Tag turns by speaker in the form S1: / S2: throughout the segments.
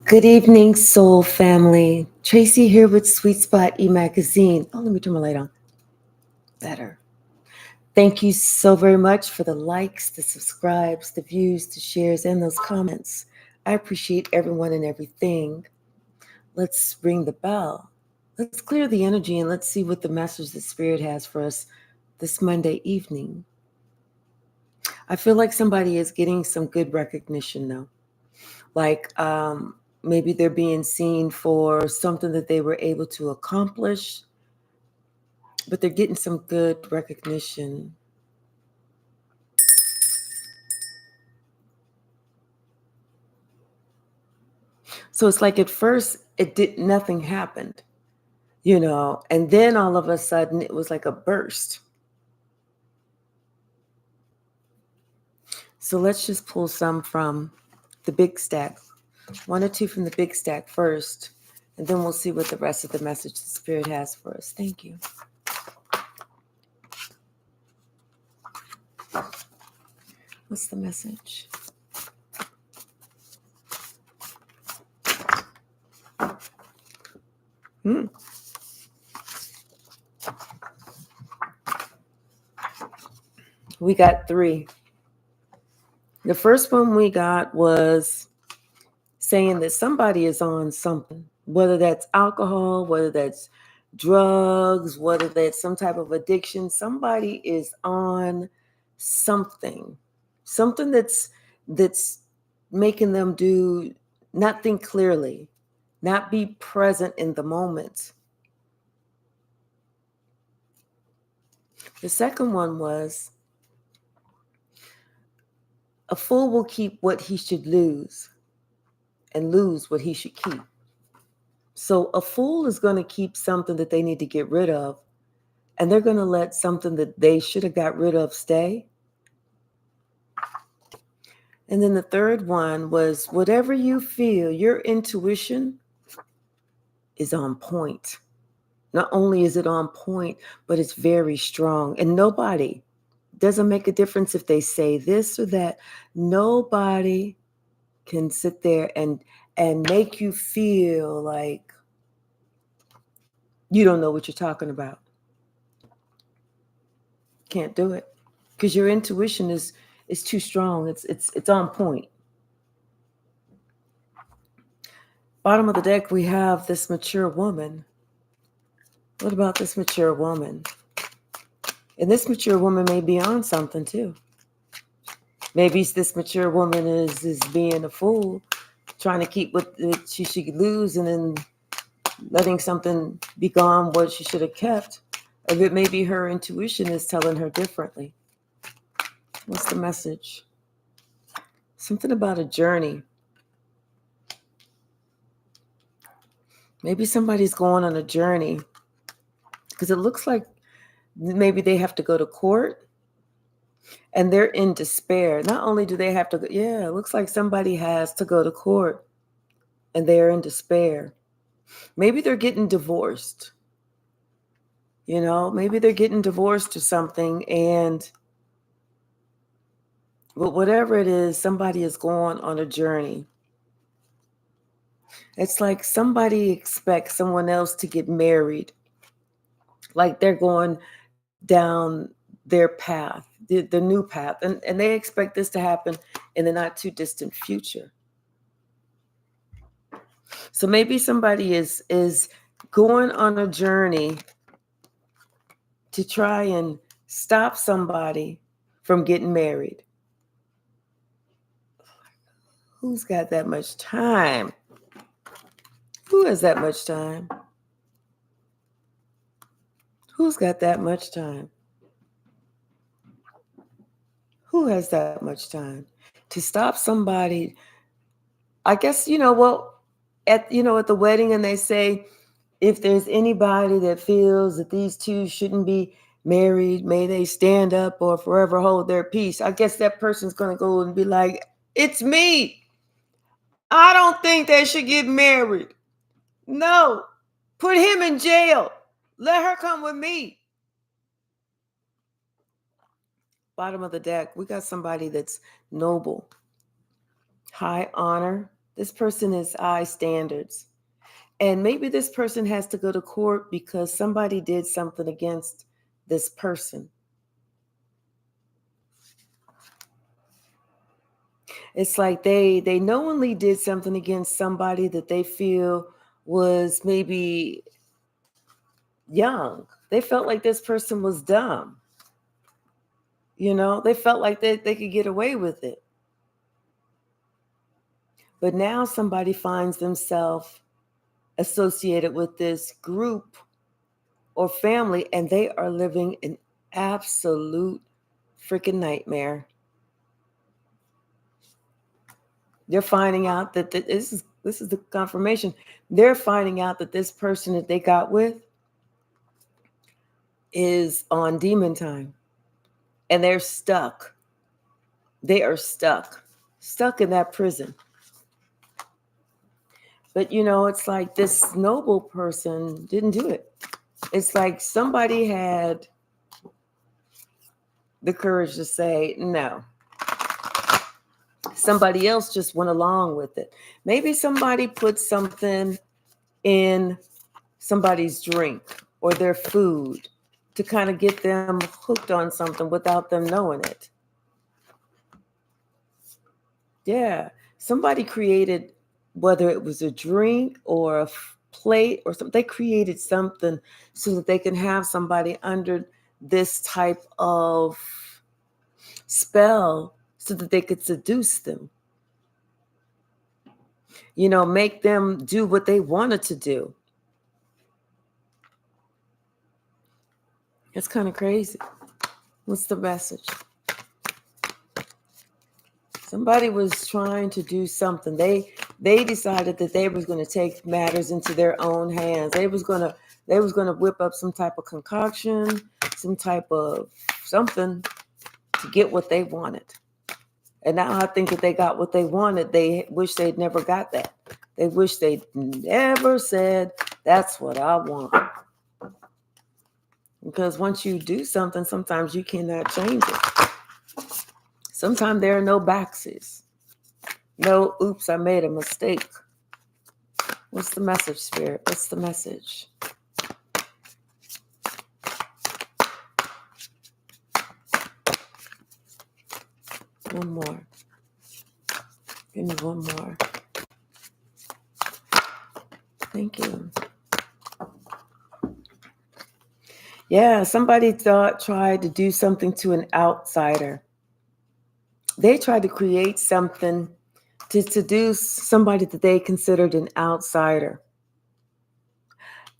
S1: Good evening, soul family. Tracy here with Sweet Spot e-magazine. Oh, let me turn my light on. Better. Thank you so very much for the likes, the subscribes, the views, the shares, and those comments. I appreciate everyone and everything. Let's ring the bell. Let's clear the energy and let's see what the message the Spirit has for us this Monday evening. I feel like somebody is getting some good recognition though. Like maybe they're being seen for something that they were able to accomplish, but they're getting some good recognition. So it's like at first nothing happened, and then all of a sudden it was like a burst. So let's just pull some from the big stack, one or two from the big stack first, and then we'll see what the rest of the message the Spirit has for us. Thank you. What's the message? We got three. The first one we got was saying that somebody is on something, whether that's alcohol, whether that's drugs, whether that's some type of addiction. Somebody is on something that's making them not think clearly, not be present in the moment. The second one was a fool will keep what he should lose and lose what he should keep. So a fool is going to keep something that they need to get rid of, and they're going to let something that they should have got rid of stay. And then the third one was whatever you feel, your intuition is on point. Not only is it on point, but it's very strong. And nobody, doesn't make a difference if they say this or that. Nobody can sit there and make you feel like you don't know what you're talking about. Can't do it because your intuition is too strong. It's on point. Bottom of the deck, we have this mature woman. What about this mature woman? And this mature woman may be on something too. Maybe this mature woman is being a fool, trying to keep what she should lose and then letting something be gone what she should have kept. Or it maybe her intuition is telling her differently. What's the message? Something about a journey. Maybe somebody's going on a journey because it looks like maybe they have to go to court and they're in despair. Not only do they have to go, it looks like somebody has to go to court and they're in despair. Maybe they're getting divorced. Maybe they're getting divorced or something, but whatever it is, somebody is going on a journey. It's like somebody expects someone else to get married, like they're going down their path, the new path, and they expect this to happen in the not too distant future. So maybe somebody is going on a journey to try and stop somebody from getting married. Who's got that much time? Who has that much time? Who's got that much time? Who has that much time to stop somebody? I guess, at the wedding, and they say, if there's anybody that feels that these two shouldn't be married, may they stand up or forever hold their peace. I guess that person's going to go and be like, it's me. I don't think they should get married. No, put him in jail. Let her come with me. Bottom of the deck, we got somebody that's noble, high honor, This person is high standards. And maybe this person has to go to court because somebody did something against this person. It's like they knowingly did something against somebody that they feel was maybe young. They felt like this person was dumb. They felt like they could get away with it. But now somebody finds themselves associated with this group or family, and they are living an absolute freaking nightmare. They're finding out that this is the confirmation. They're finding out that this person that they got with is on demon time, and they're stuck. They are stuck in that prison. But it's like this noble person didn't do it. It's like somebody had the courage to say no. Somebody else just went along with it. Maybe somebody put something in somebody's drink or their food to kind of get them hooked on something without them knowing it. Yeah. Somebody created, whether it was a drink or a plate or something, they created something so that they can have somebody under this type of spell so that they could seduce them. Make them do what they wanted to do. It's kind of crazy. What's the message? Somebody was trying to do something. They decided that they was going to take matters into their own hands. They was going to whip up some type of concoction, some type of something to get what they wanted. And now I think that they got what they wanted. They wish they'd never got that. They wish they'd never said, that's what I want. Because once you do something, sometimes you cannot change it. Sometimes there are no backsies. No, oops, I made a mistake. What's the message, Spirit? What's the message? One more. Give me one more. Thank you. Yeah, somebody tried to do something to an outsider. They tried to create something to seduce somebody that they considered an outsider.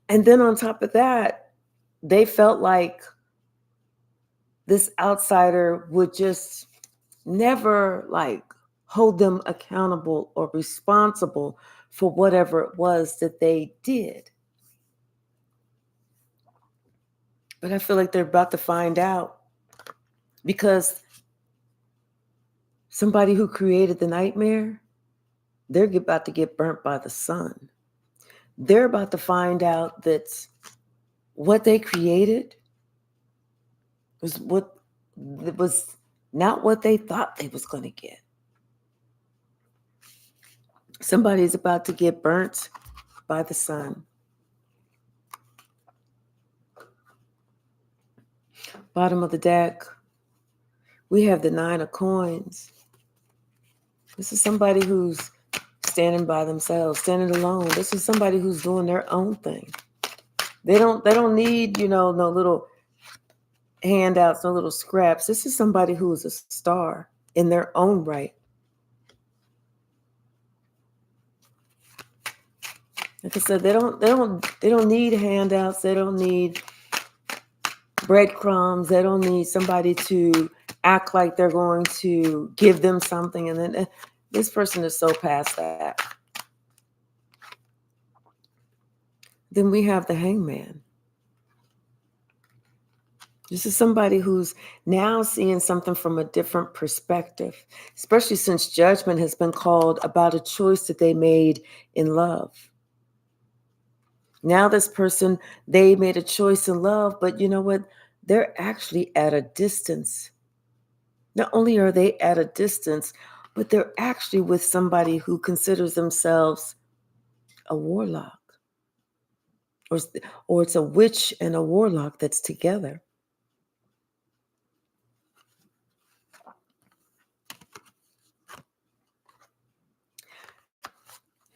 S1: And then on top of that, they felt like this outsider would just never hold them accountable or responsible for whatever it was that they did. But I feel like they're about to find out, because somebody who created the nightmare, they're about to get burnt by the sun. They're about to find out that what they created was not what they thought they was going to get. Somebody's about to get burnt by the sun. Bottom of the deck, we have the 9 of coins. This is somebody who's standing by themselves, standing alone. This is somebody who's doing their own thing. They don't need, no little handouts, no little scraps. This is somebody who is a star in their own right. Like I said, they don't need handouts. They don't need breadcrumbs. They don't need somebody to act like they're going to give them something. And then this person is so past that. Then we have the Hangman. This is somebody who's now seeing something from a different perspective, especially since judgment has been called about a choice that they made in love. Now this person, they made a choice in love, but you know what? They're actually at a distance. Not only are they at a distance, but they're actually with somebody who considers themselves a warlock, or it's a witch and a warlock that's together.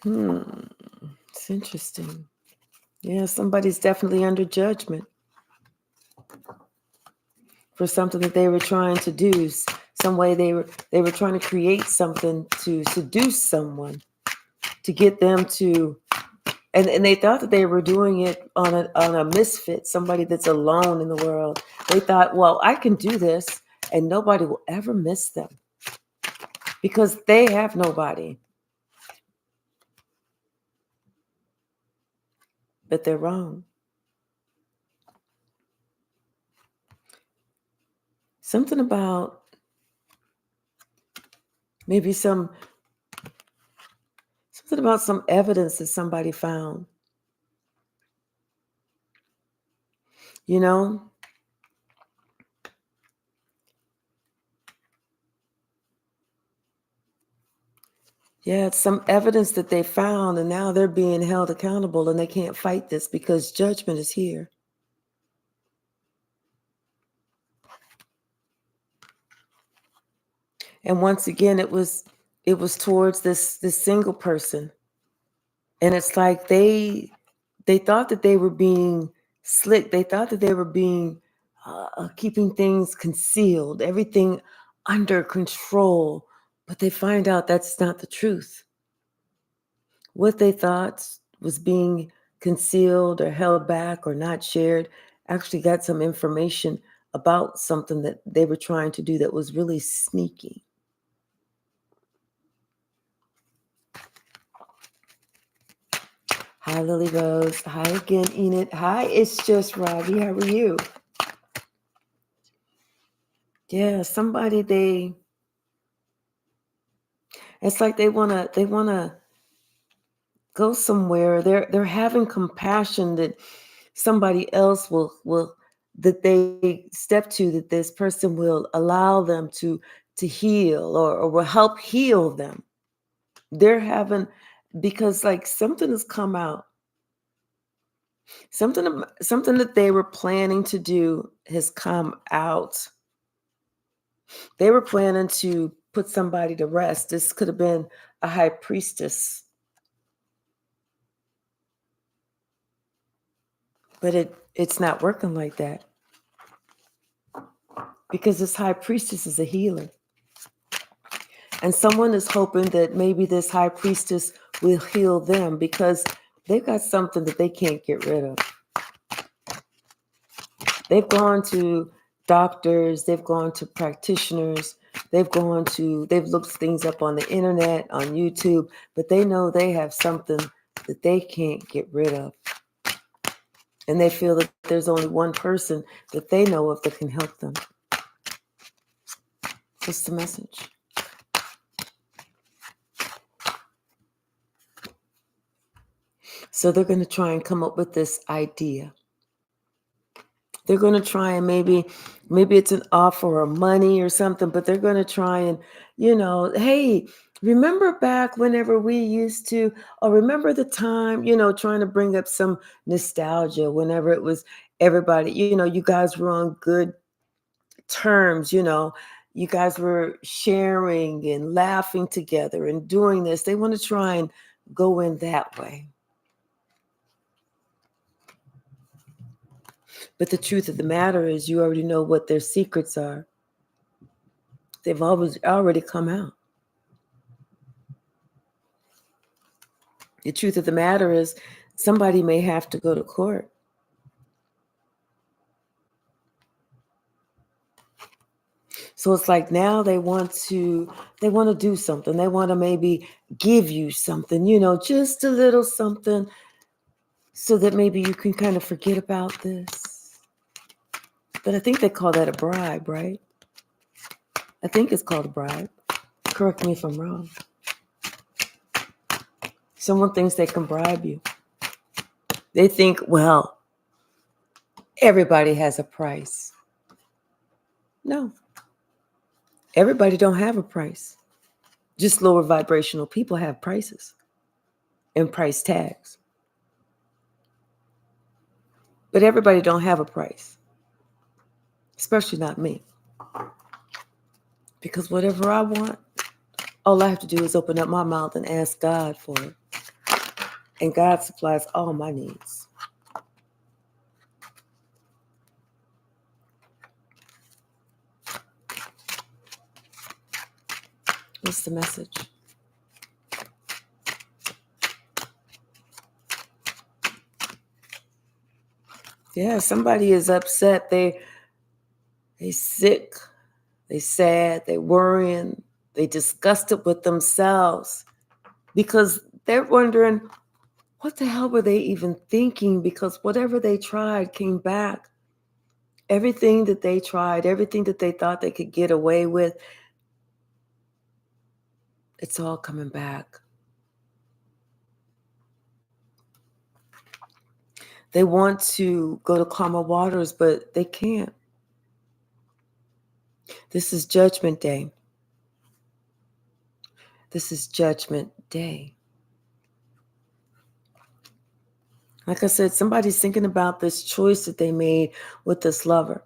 S1: It's interesting. Yeah, somebody's definitely under judgment for something that they were trying to do. Some way they were trying to create something to seduce someone, to get them to, and they thought that they were doing it on a misfit, somebody that's alone in the world. They thought, well, I can do this and nobody will ever miss them because they have nobody. But they're wrong. Something about maybe something about some evidence that somebody found. You know? Yeah, it's some evidence that they found, and now they're being held accountable, and they can't fight this because judgment is here. And once again, it was towards this single person, and it's like they thought that they were being slick. They thought that they were being keeping things concealed, everything under control, but they find out that's not the truth. What they thought was being concealed or held back or not shared actually got some information about something that they were trying to do that was really sneaky. Hi, Lily Rose. Hi again, Enid. Hi, it's just Robbie. How are you? Yeah, somebody it's like they wanna go somewhere. They're having compassion that somebody else will that they step to, that this person will allow them to heal, or will help heal them. They're having, because like something has come out, something that they were planning to do has come out. They were planning to put somebody to rest. This could have been a high priestess, but it's not working like that, because this high priestess is a healer. And someone is hoping that maybe this high priestess will heal them, because they've got something that they can't get rid of. They've gone to doctors, they've gone to practitioners, they've looked things up on the internet, on YouTube, but they know they have something that they can't get rid of. And they feel that there's only one person that they know of that can help them. What's the message? So they're going to try and come up with this idea. They're going to try and maybe it's an offer of money or something, but they're going to try and, hey, remember back whenever we used to, or remember the time, trying to bring up some nostalgia whenever it was everybody, you guys were on good terms, you guys were sharing and laughing together and doing this. They want to try and go in that way. But the truth of the matter is, you already know what their secrets are. They've already come out. The truth of the matter is, somebody may have to go to court. So it's like now they want to do something. They want to maybe give you something, just a little something, so that maybe you can kind of forget about this. But I think they call that a bribe, right? I think it's called a bribe. Correct me if I'm wrong. Someone thinks they can bribe you. They think, well, everybody has a price. No. Everybody don't have a price. Just lower vibrational people have prices and price tags. But everybody don't have a price, especially not me. Because whatever I want, all I have to do is open up my mouth and ask God for it. And God supplies all my needs. What's the message? Yeah, somebody is upset. They sick. They sad. They worrying. They disgusted with themselves because they're wondering, what the hell were they even thinking? Because whatever they tried came back. Everything that they tried, everything that they thought they could get away with, it's all coming back. They want to go to calmer waters, but they can't. This is Judgment Day. This is Judgment Day. Like I said, somebody's thinking about this choice that they made with this lover.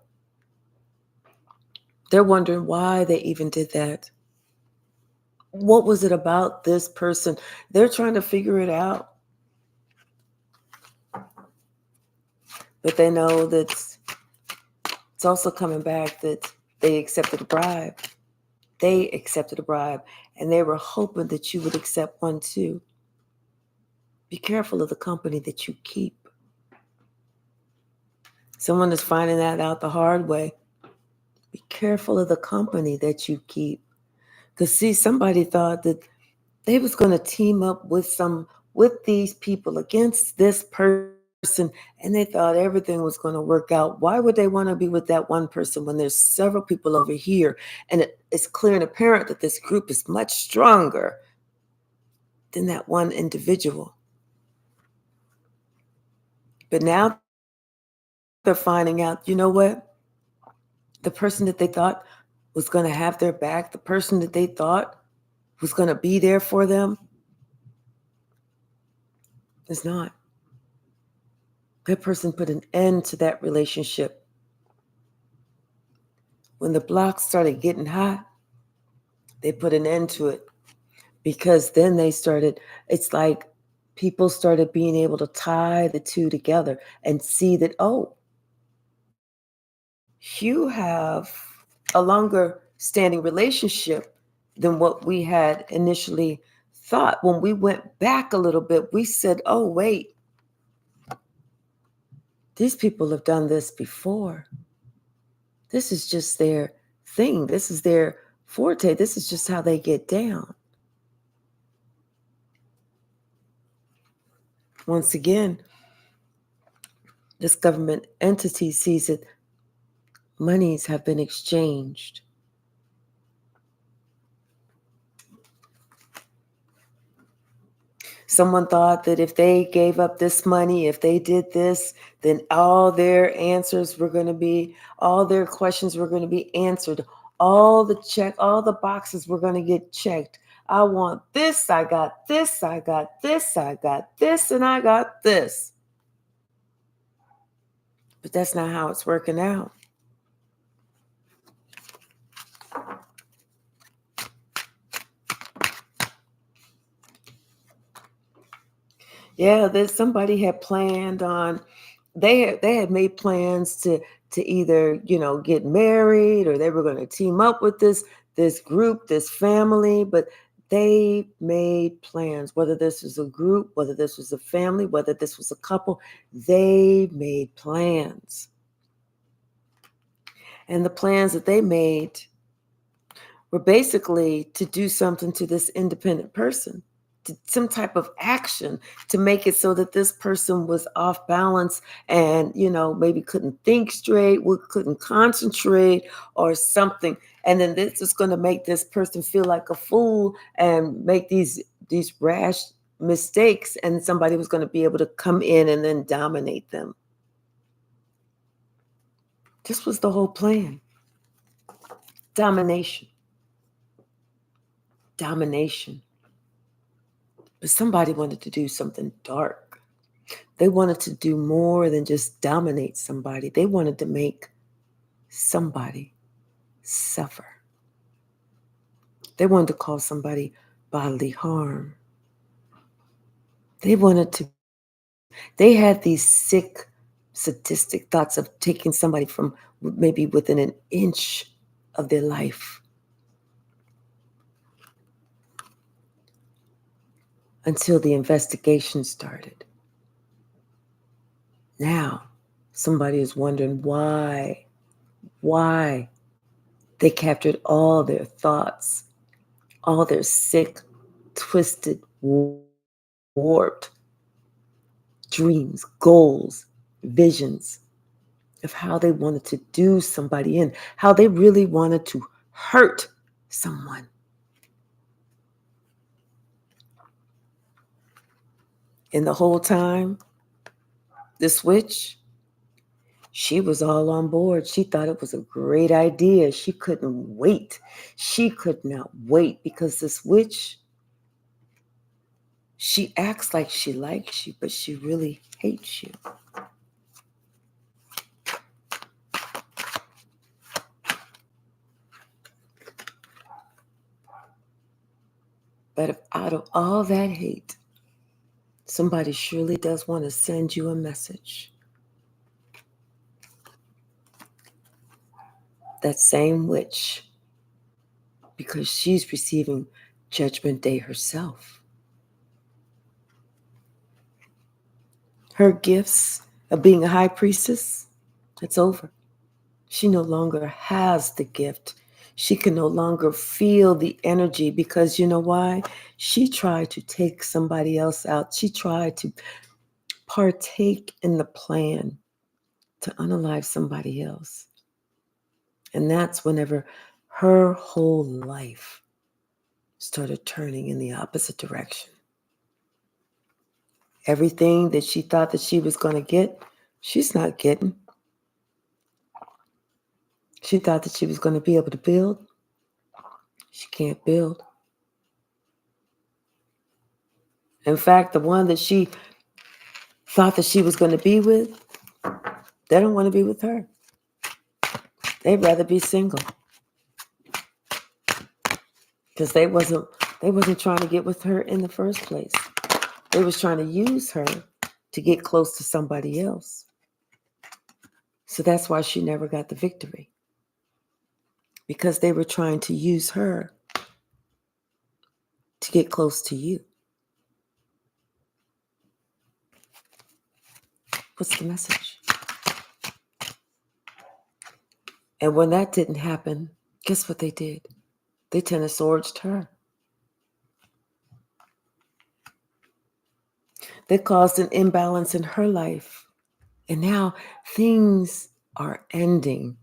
S1: They're wondering why they even did that. What was it about this person? They're trying to figure it out. But they know that it's also coming back that they accepted a bribe. They accepted a bribe, and they were hoping that you would accept one too. Be careful of the company that you keep. Someone is finding that out the hard way. Be careful of the company that you keep. Because see, somebody thought that they was going to team up with these people against this person, and they thought everything was going to work out. Why would they want to be with that one person when there's several people over here? And it's clear and apparent that this group is much stronger than that one individual. But now they're finding out, you know what? The person that they thought was going to have their back, the person that they thought was going to be there for them, is not. That person put an end to that relationship. When the blocks started getting hot, they put an end to it because then it's like people started being able to tie the two together and see that, oh, you have a longer standing relationship than what we had initially thought. When we went back a little bit, we said, oh, wait, these people have done this before. This is just their thing. This is their forte. This is just how they get down. Once again, this government entity sees that monies have been exchanged. Someone thought that if they gave up this money, if they did this, then all their questions were going to be answered. All the boxes were going to get checked. I want this, I got this, I got this, I got this, and I got this. But that's not how it's working out. Yeah, there's somebody had planned on, they had made plans to either, get married, or they were going to team up with this group, this family, but they made plans, whether this was a group, whether this was a family, whether this was a couple, they made plans. And the plans that they made were basically to do something to this independent person, to some type of action to make it so that this person was off balance and, maybe couldn't think straight, couldn't concentrate or something. And then this is going to make this person feel like a fool and make these rash mistakes. And somebody was going to be able to come in and then dominate them. This was the whole plan. Domination. domination. But somebody wanted to do something dark. They wanted to do more than just dominate somebody. They wanted to make somebody suffer. They wanted to cause somebody bodily harm. They had these sick, sadistic thoughts of taking somebody from maybe within an inch of their life until the investigation started. Now, somebody is wondering why they captured all their thoughts, all their sick, twisted, warped dreams, goals, visions of how they wanted to do somebody in, how they really wanted to hurt someone. And the whole time, this witch, she was all on board. She thought it was a great idea. She couldn't wait. She could not wait because this witch, she acts like she likes you, but she really hates you. But if out of all that hate, somebody surely does want to send you a message. That same witch, because she's receiving Judgment Day herself. Her gifts of being a high priestess, it's over. She no longer has the gift. She can no longer feel the energy because you know why? She tried to take somebody else out. She tried to partake in the plan to unalive somebody else. And that's whenever her whole life started turning in the opposite direction. Everything that she thought that she was going to get, she's not getting. She thought that she was going to be able to build. She can't build. In fact, the one that she thought that she was going to be with, they don't want to be with her. They'd rather be single. Because they wasn't trying to get with her in the first place. They was trying to use her to get close to somebody else. So that's why she never got the victory. Because they were trying to use her to get close to you. What's the message? And when that didn't happen, guess what they did? They Ten of Swords her. They caused an imbalance in her life. And now things are ending.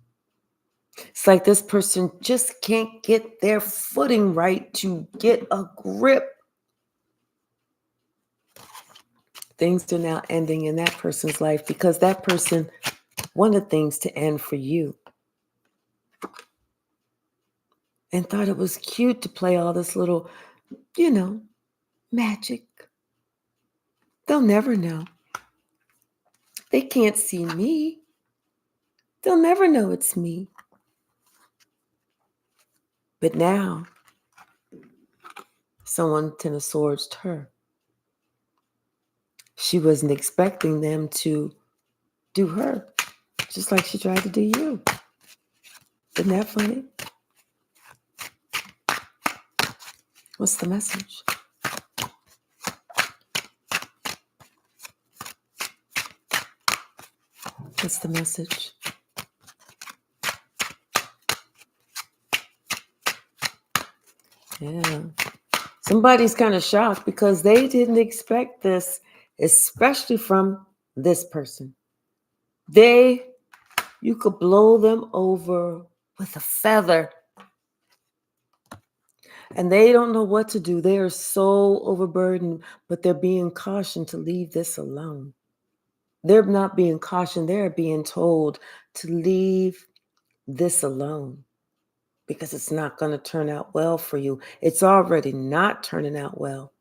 S1: It's like this person just can't get their footing right to get a grip. Things are now ending in that person's life because that person wanted things to end for you. And thought it was cute to play all this little, magic. They'll never know. They can't see me. They'll never know it's me. But now, someone Ten of Swords her. She wasn't expecting them to do her, just like she tried to do you. Isn't that funny? What's the message? What's the message? Yeah. Somebody's kind of shocked because they didn't expect this, especially from this person. You could blow them over with a feather. And they don't know what to do. They are so overburdened, but they're being cautioned to leave this alone. They're not being cautioned. They're being told to leave this alone. because it's not going to turn out well for you. It's already not turning out well.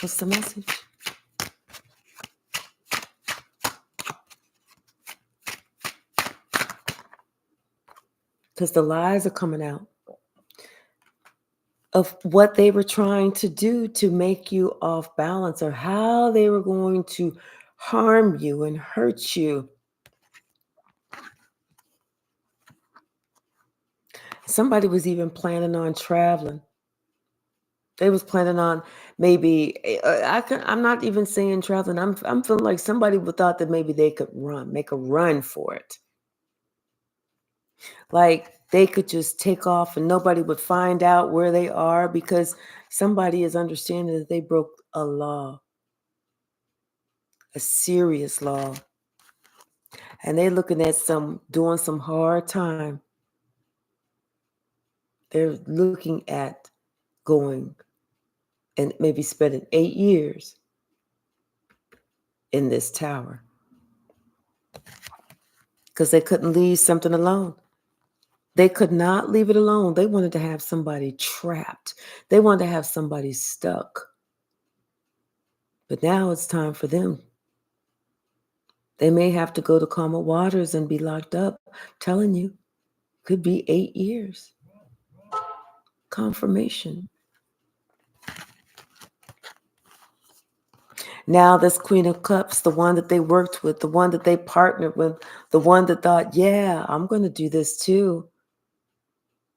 S1: What's the message? Because the lies are coming out of what they were trying to do to make you off balance, or how they were going to harm you and hurt you. Somebody was even planning on traveling. They was planning on maybe, I'm not even saying traveling. I'm feeling like somebody would thought that maybe they could make a run for it. Like they could just take off and nobody would find out where they are, because somebody is understanding that they broke a law, a serious law. And they're looking at doing some hard time. They're looking at going and maybe spending 8 years in this tower, because they couldn't leave something alone. They could not leave it alone. They wanted to have somebody trapped. They wanted to have somebody stuck. But now it's time for them. They may have to go to calmer waters and be locked up. I'm telling you, could be 8 years. Confirmation. Now this Queen of Cups, the one that they worked with, the one that they partnered with, the one that thought, yeah, I'm going to do this too.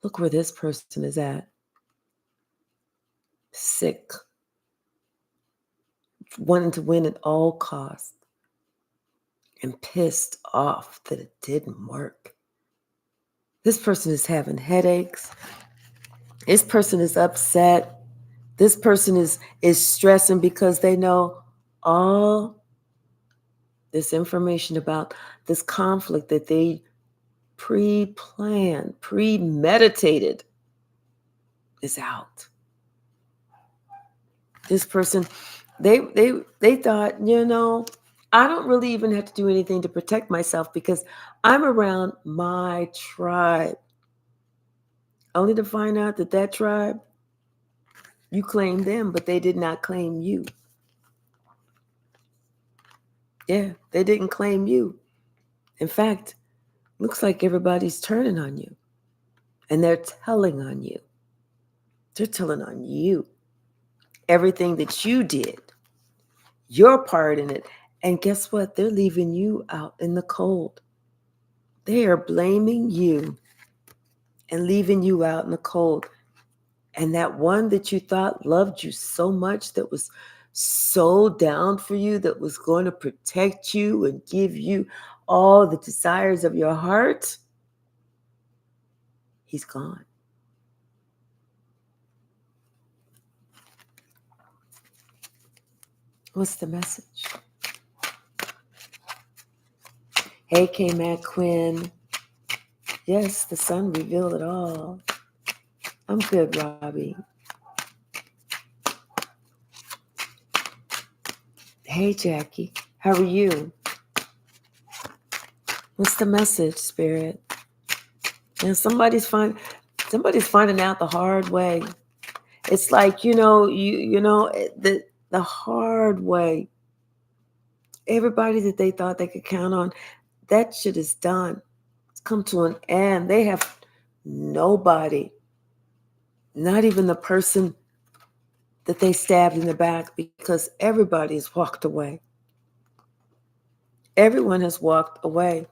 S1: Look where this person is at. Sick. Wanting to win at all costs. And pissed off that it didn't work. This person is having headaches. This person is upset. This person is stressing because they know all this information about this conflict that they pre-planned, premeditated is out. This person, they thought, I don't really even have to do anything to protect myself because I'm around my tribe. Only to find out that tribe, you claimed them, but they did not claim you. Yeah, they didn't claim you. In fact, looks like everybody's turning on you. And they're telling on you. They're telling on you. Everything that you did, your part in it. And guess what? They're leaving you out in the cold. They are blaming you and leaving you out in the cold. And that one that you thought loved you so much, that was so down for you, that was going to protect you and give you all the desires of your heart, he's gone. What's the message? Hey, K-Mac Quinn. Yes, the sun revealed it all. I'm good, Robbie. Hey, Jackie. How are you? What's the message, Spirit? And somebody's finding out the hard way. It's like, the hard way. Everybody that they thought they could count on, that shit is done. It's come to an end. They have nobody, not even the person that they stabbed in the back, because everybody has walked away. Everyone has walked away.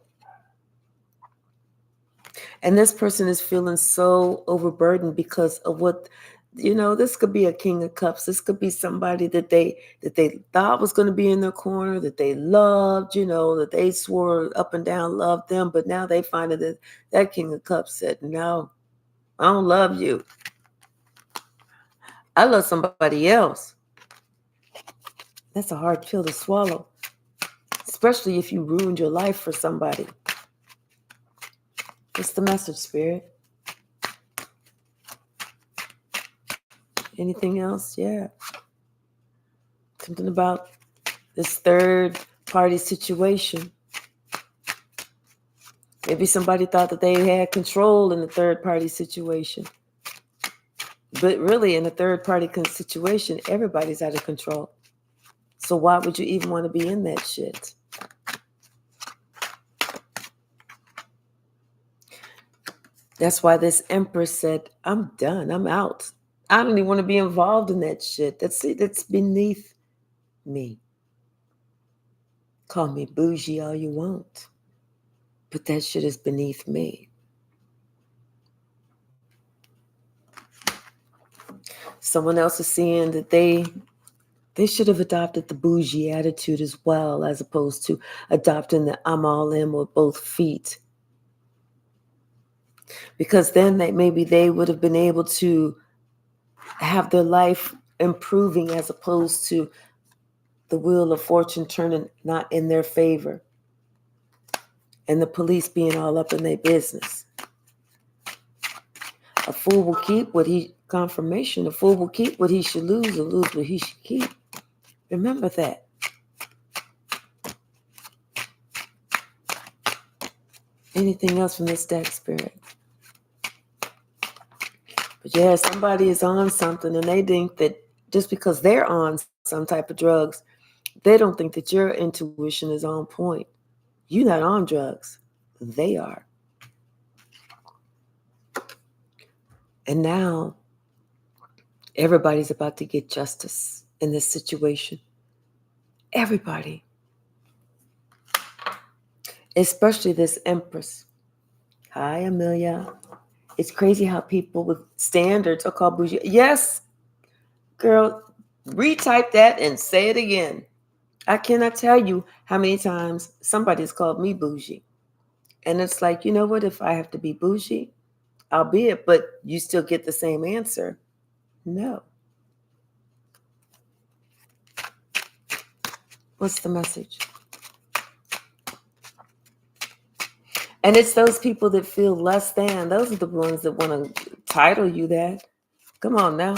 S1: And this person is feeling so overburdened because of what, this could be a King of Cups. This could be somebody that they thought was going to be in their corner, that they loved, that they swore up and down loved them. But now they find that King of Cups said, no, I don't love you. I love somebody else. That's a hard pill to swallow, especially if you ruined your life for somebody. What's the message, Spirit? Anything else? Yeah. Something about this third party situation. Maybe somebody thought that they had control in the third party situation. But really, in a third party situation, everybody's out of control. So why would you even want to be in that shit? That's why this empress said, I'm done. I'm out. I don't even want to be involved in that shit. That's beneath me. Call me bougie all you want. But that shit is beneath me. Someone else is seeing that they should have adopted the bougie attitude as well, as opposed to adopting the I'm all in with both feet. Because then maybe they would have been able to have their life improving, as opposed to the wheel of fortune turning not in their favor and the police being all up in their business. A fool will keep what he, confirmation, a fool will keep what he should lose or lose what he should keep. Remember that. Anything else from this deck, Spirit? But yeah, somebody is on something and they think that just because they're on some type of drugs, they don't think that your intuition is on point. You're not on drugs. They are. And now everybody's about to get justice in this situation. Everybody. Especially this empress. Hi, Amelia. It's crazy how people with standards are called bougie. Yes, girl, retype that and say it again. I cannot tell you how many times somebody's called me bougie. And it's like, you know what? If I have to be bougie, I'll be it. But you still get the same answer. No. What's the message? And it's those people that feel less than. Those are the ones that want to title you that. Come on now.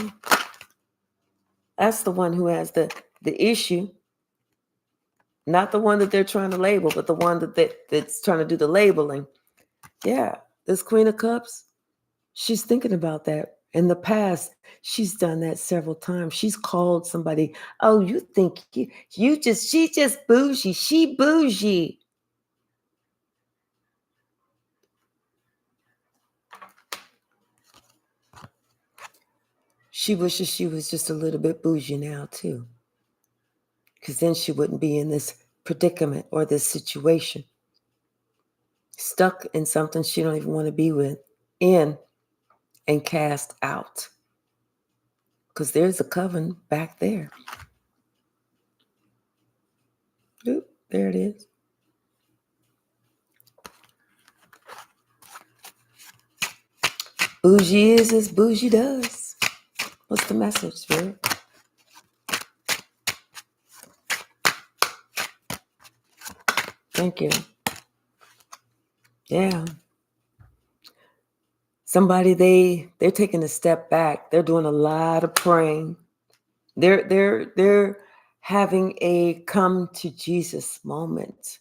S1: That's the one who has the issue. Not the one that they're trying to label, but the one that's trying to do the labeling. Yeah, this Queen of Cups, she's thinking about that. In the past, she's done that several times. She's called somebody, oh, you think she just bougie. She bougie. She wishes she was just a little bit bougie now, too. Because then she wouldn't be in this predicament or this situation. Stuck in something she don't even want to be in and cast out. Because there's a coven back there. Oop, there it is. Bougie is as bougie does. What's the message, Spirit? Thank you. Yeah. Somebody, they're taking a step back. They're doing a lot of praying. They're having a come to Jesus moment.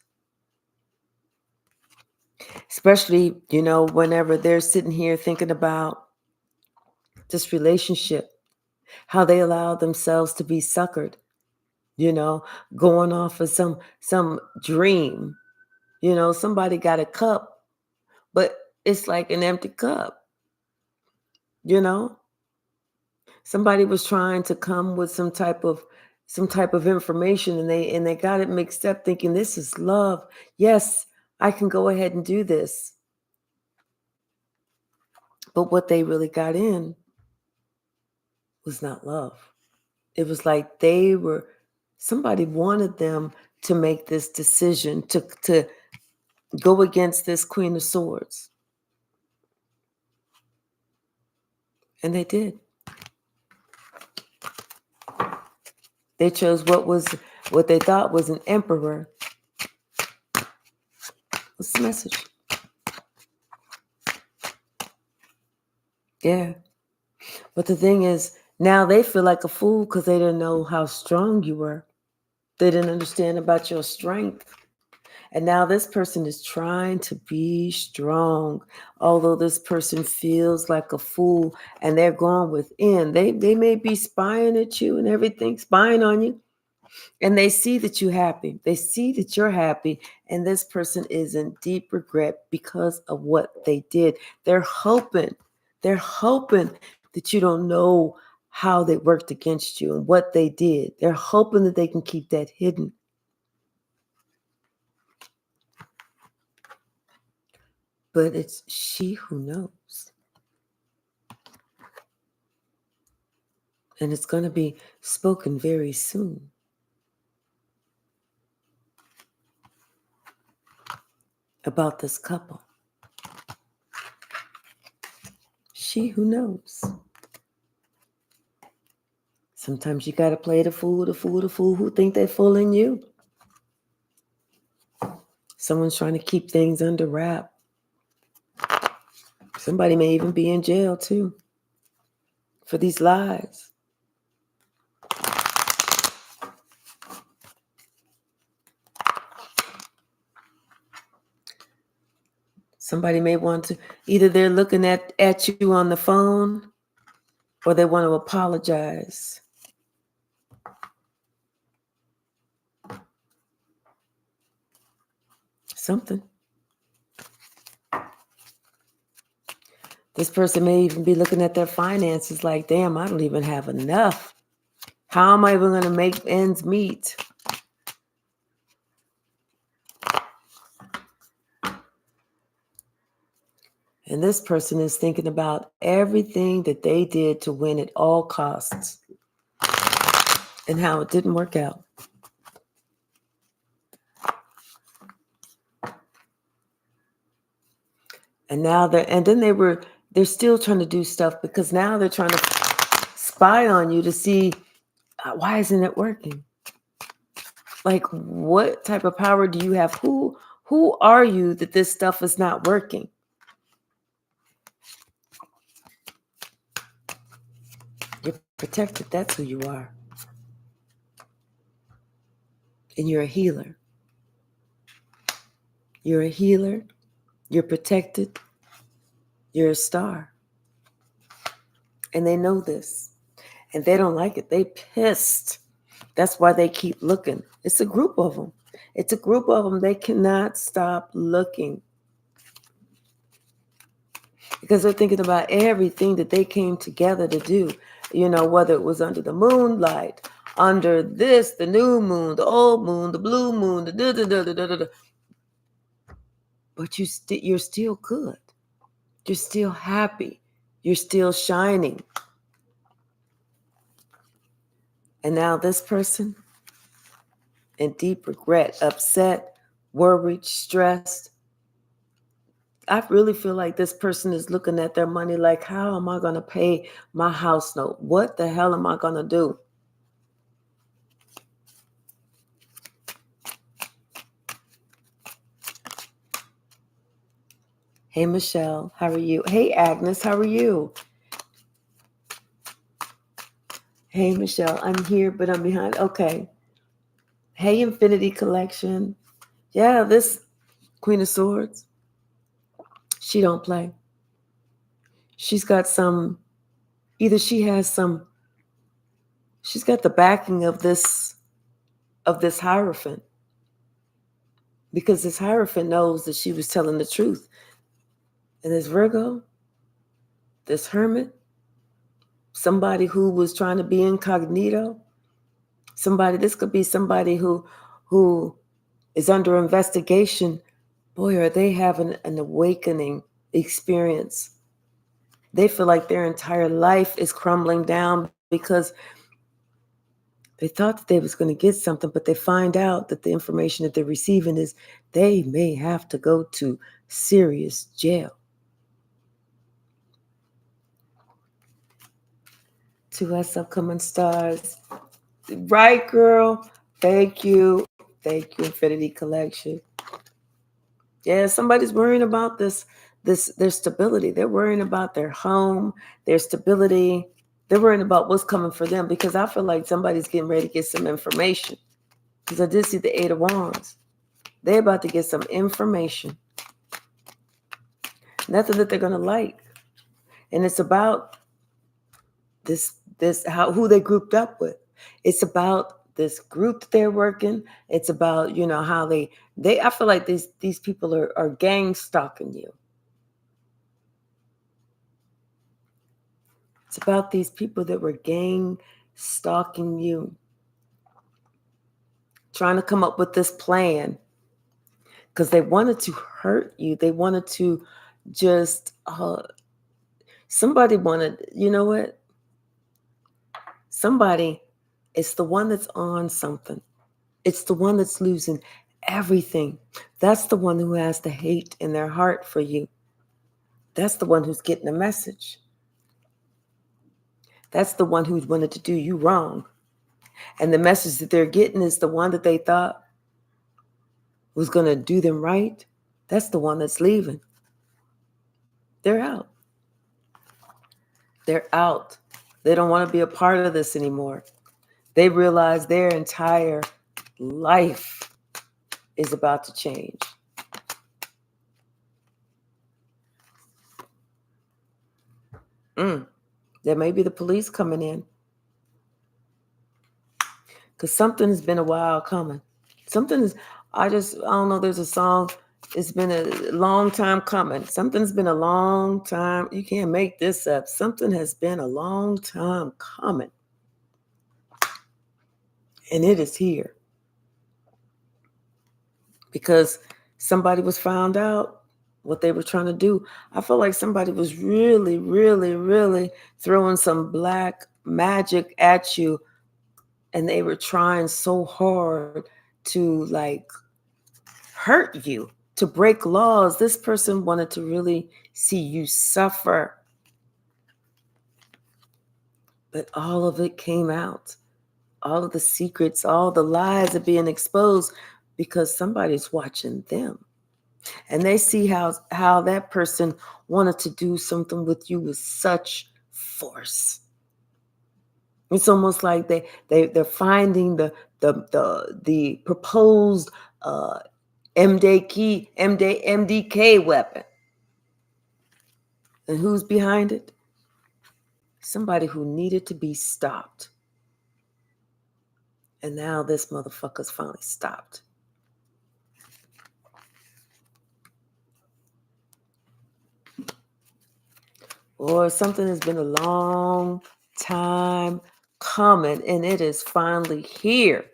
S1: Especially, whenever they're sitting here thinking about this relationship, how they allow themselves to be suckered, going off of some dream. Somebody got a cup, but it's like an empty cup. Somebody was trying to come with some type of information, and they got it mixed up, thinking this is love. Yes, I can go ahead and do this. But what they really got in was not love. It was like somebody wanted them to make this decision to go against this Queen of Swords. And they did. They chose what they thought was an emperor. What's the message? Yeah. But the thing is, now they feel like a fool because they didn't know how strong you were. They didn't understand about your strength. And now this person is trying to be strong, although this person feels like a fool and they're going within. They may be spying at you and everything, spying on you. And they see that you're happy. They see that you're happy. And this person is in deep regret because of what they did. They're hoping that you don't know how they worked against you and what they did. They're hoping that they can keep that hidden. But it's she who knows. And it's going to be spoken very soon. About this couple. She who knows. Sometimes you got to play the fool who think they're fooling you. Someone's trying to keep things under wrap. Somebody may even be in jail too for these lies. Somebody may want to, either they're looking at you on the phone or they want to apologize. Something. This person may even be looking at their finances like, damn, I don't even have enough. How am I even going to make ends meet? And this person is thinking about everything that they did to win at all costs and how it didn't work out. And now they're still trying to do stuff because now they're trying to spy on you to see why isn't it working? Like, what type of power do you have? Who are you that this stuff is not working? You're protected. That's who you are. And you're a healer. You're a healer. You're protected. You're a star. And they know this. And they don't like it. They pissed. That's why they keep looking. It's a group of them. It's a group of them. They cannot stop looking. Because they're thinking about everything that they came together to do. You know, whether it was under the moonlight, under this, the new moon, the old moon, the blue moon, the da-da-da-da-da-da. But you're still good. You're still happy. You're still shining. And now this person, in deep regret, upset, worried, stressed. I really feel like this person is looking at their money like, how am I going to pay my house note? What the hell am I going to do? Hey, Michelle, how are you? Hey, Agnes, how are you? Hey, Michelle, I'm here, but I'm behind. Okay. Hey, Infinity Collection. Yeah, this Queen of Swords. She don't play. She's got she's got the backing of this Hierophant. Because this Hierophant knows that she was telling the truth. And this Virgo, this Hermit, somebody who was trying to be incognito, this could be somebody who is under investigation. Boy, are they having an awakening experience. They feel like their entire life is crumbling down because they thought that they was going to get something, but they find out that the information that they're receiving is they may have to go to serious jail. To us upcoming stars. Right, girl. Thank you. Thank you, Infinity Collection. Yeah, somebody's worrying about their stability. They're worrying about their home, their stability. They're worrying about what's coming for them because I feel like somebody's getting ready to get some information. Because I did see the Eight of Wands. They're about to get some information. Nothing that they're going to like. And it's about who they grouped up with. It's about this group that they're working. It's about, how they I feel like these people are gang stalking you. It's about these people that were gang stalking you, trying to come up with this plan because they wanted to hurt you. They wanted to just, somebody wanted, you know what? Somebody, it's the one that's on something. It's the one that's losing everything. That's the one who has the hate in their heart for you. That's the one who's getting the message. That's the one who's wanted to do you wrong. And the message that they're getting is the one that they thought was going to do them right. That's the one that's leaving. They're out. They're out. They don't want to be a part of this anymore. They realize their entire life is about to change. There may be the police coming in. Because something has been a while coming. I don't know, there's a song, it's been a long time coming. Something's been a long time. You can't make this up. Something has been a long time coming. And it is here. Because somebody was found out what they were trying to do. I feel like somebody was really, really, really throwing some black magic at you. And they were trying so hard to hurt you, to break laws. This person wanted to really see you suffer. But all of it came out. All of the secrets, all the lies are being exposed because somebody's watching them. And they see how that person wanted to do something with you with such force. It's almost like they're finding the proposed MDK weapon. And who's behind it? Somebody who needed to be stopped. And now this motherfucker's finally stopped. Or something has been a long time coming, and it is finally here.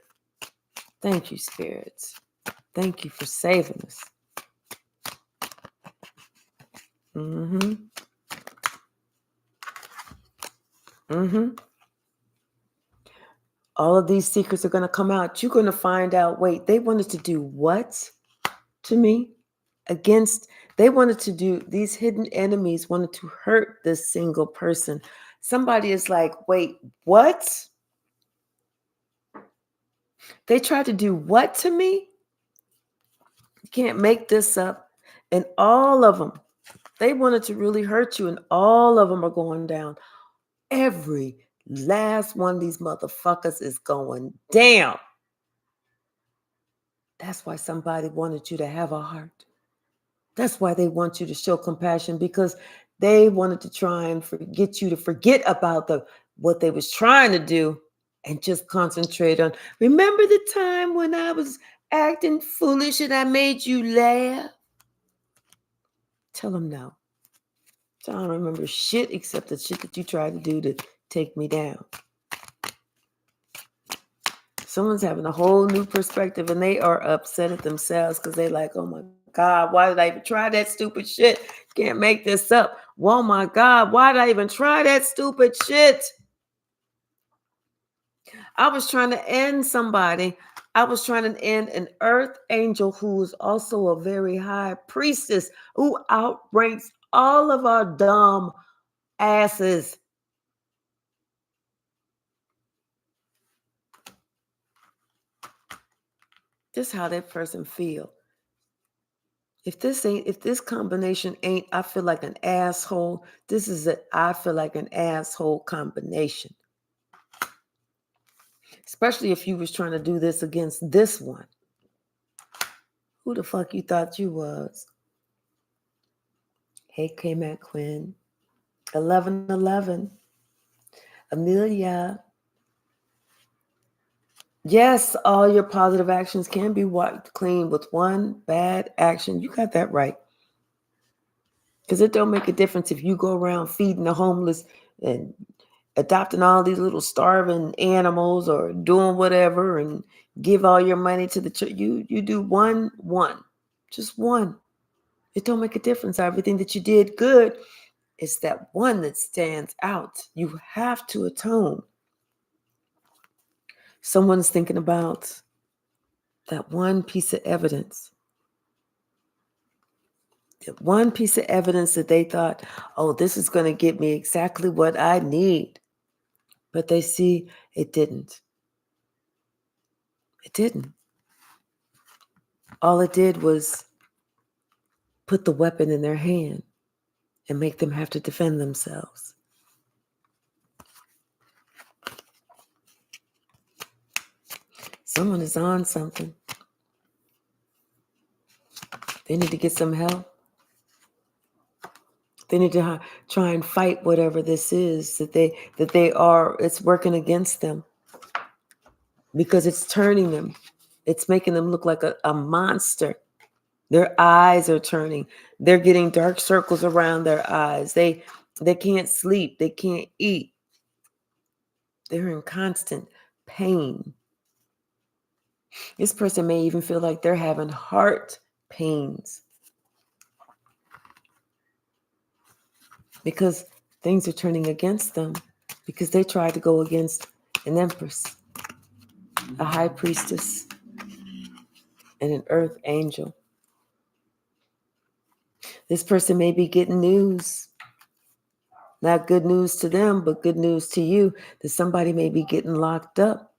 S1: Thank you, spirits. Thank you for saving us. All of these secrets are going to come out. You're going to find out, wait, they wanted to do what to me? These hidden enemies wanted to hurt this single person. Somebody is like, wait, what? They tried to do what to me? You can't make this up. And all of them, they wanted to really hurt you, and all of them are going down. Every last one of these motherfuckers is going down. That's why somebody wanted you to have a heart. That's why they want you to show compassion, because they wanted to try and get you to forget about what they was trying to do and just concentrate on, remember the time when I was acting foolish and I made you laugh? Tell them no. So I don't remember shit except the shit that you tried to do to take me down. Someone's having a whole new perspective and they are upset at themselves because they're like, oh my God, why did I even try that stupid shit? Can't make this up. Oh my God, why did I even try that stupid shit? I was trying to end somebody. I was trying to end an earth angel who is also a very high priestess who outranks all of our dumb asses. This is how that person feel. If this combination ain't, I feel like an asshole. I feel like an asshole combination. Especially if you was trying to do this against this one. Who the fuck you thought you was? Hey, K-Mac Quinn. 1111. Amelia. Yes, all your positive actions can be wiped clean with one bad action. You got that right. Because it don't make a difference if you go around feeding the homeless and adopting all these little starving animals or doing whatever and give all your money to the church. You do one, just one. It don't make a difference. Everything that you did good is that one that stands out. You have to atone. Someone's thinking about that one piece of evidence. That one piece of evidence that they thought, oh, this is going to get me exactly what I need. But they see it didn't. It didn't. All it did was put the weapon in their hand and make them have to defend themselves. Someone is on something. They need to get some help. They need to try and fight whatever this is that they are. It's working against them because it's turning them. It's making them look like a monster. Their eyes are turning. They're getting dark circles around their eyes. They can't sleep. They can't eat. They're in constant pain. This person may even feel like they're having heart pains because things are turning against them because they tried to go against an empress, a high priestess, and an earth angel. This person may be getting news, not good news to them, but good news to you, that somebody may be getting locked up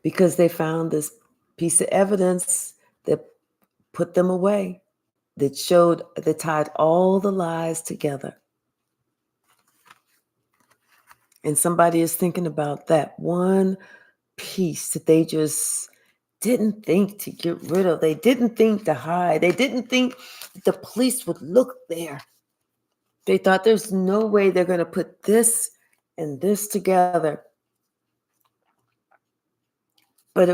S1: because they found this piece of evidence that put them away, that tied all the lies together. And somebody is thinking about that one piece that they just didn't think to get rid of. They didn't think to hide. They didn't think the police would look there. They thought there's no way they're going to put this and this together. But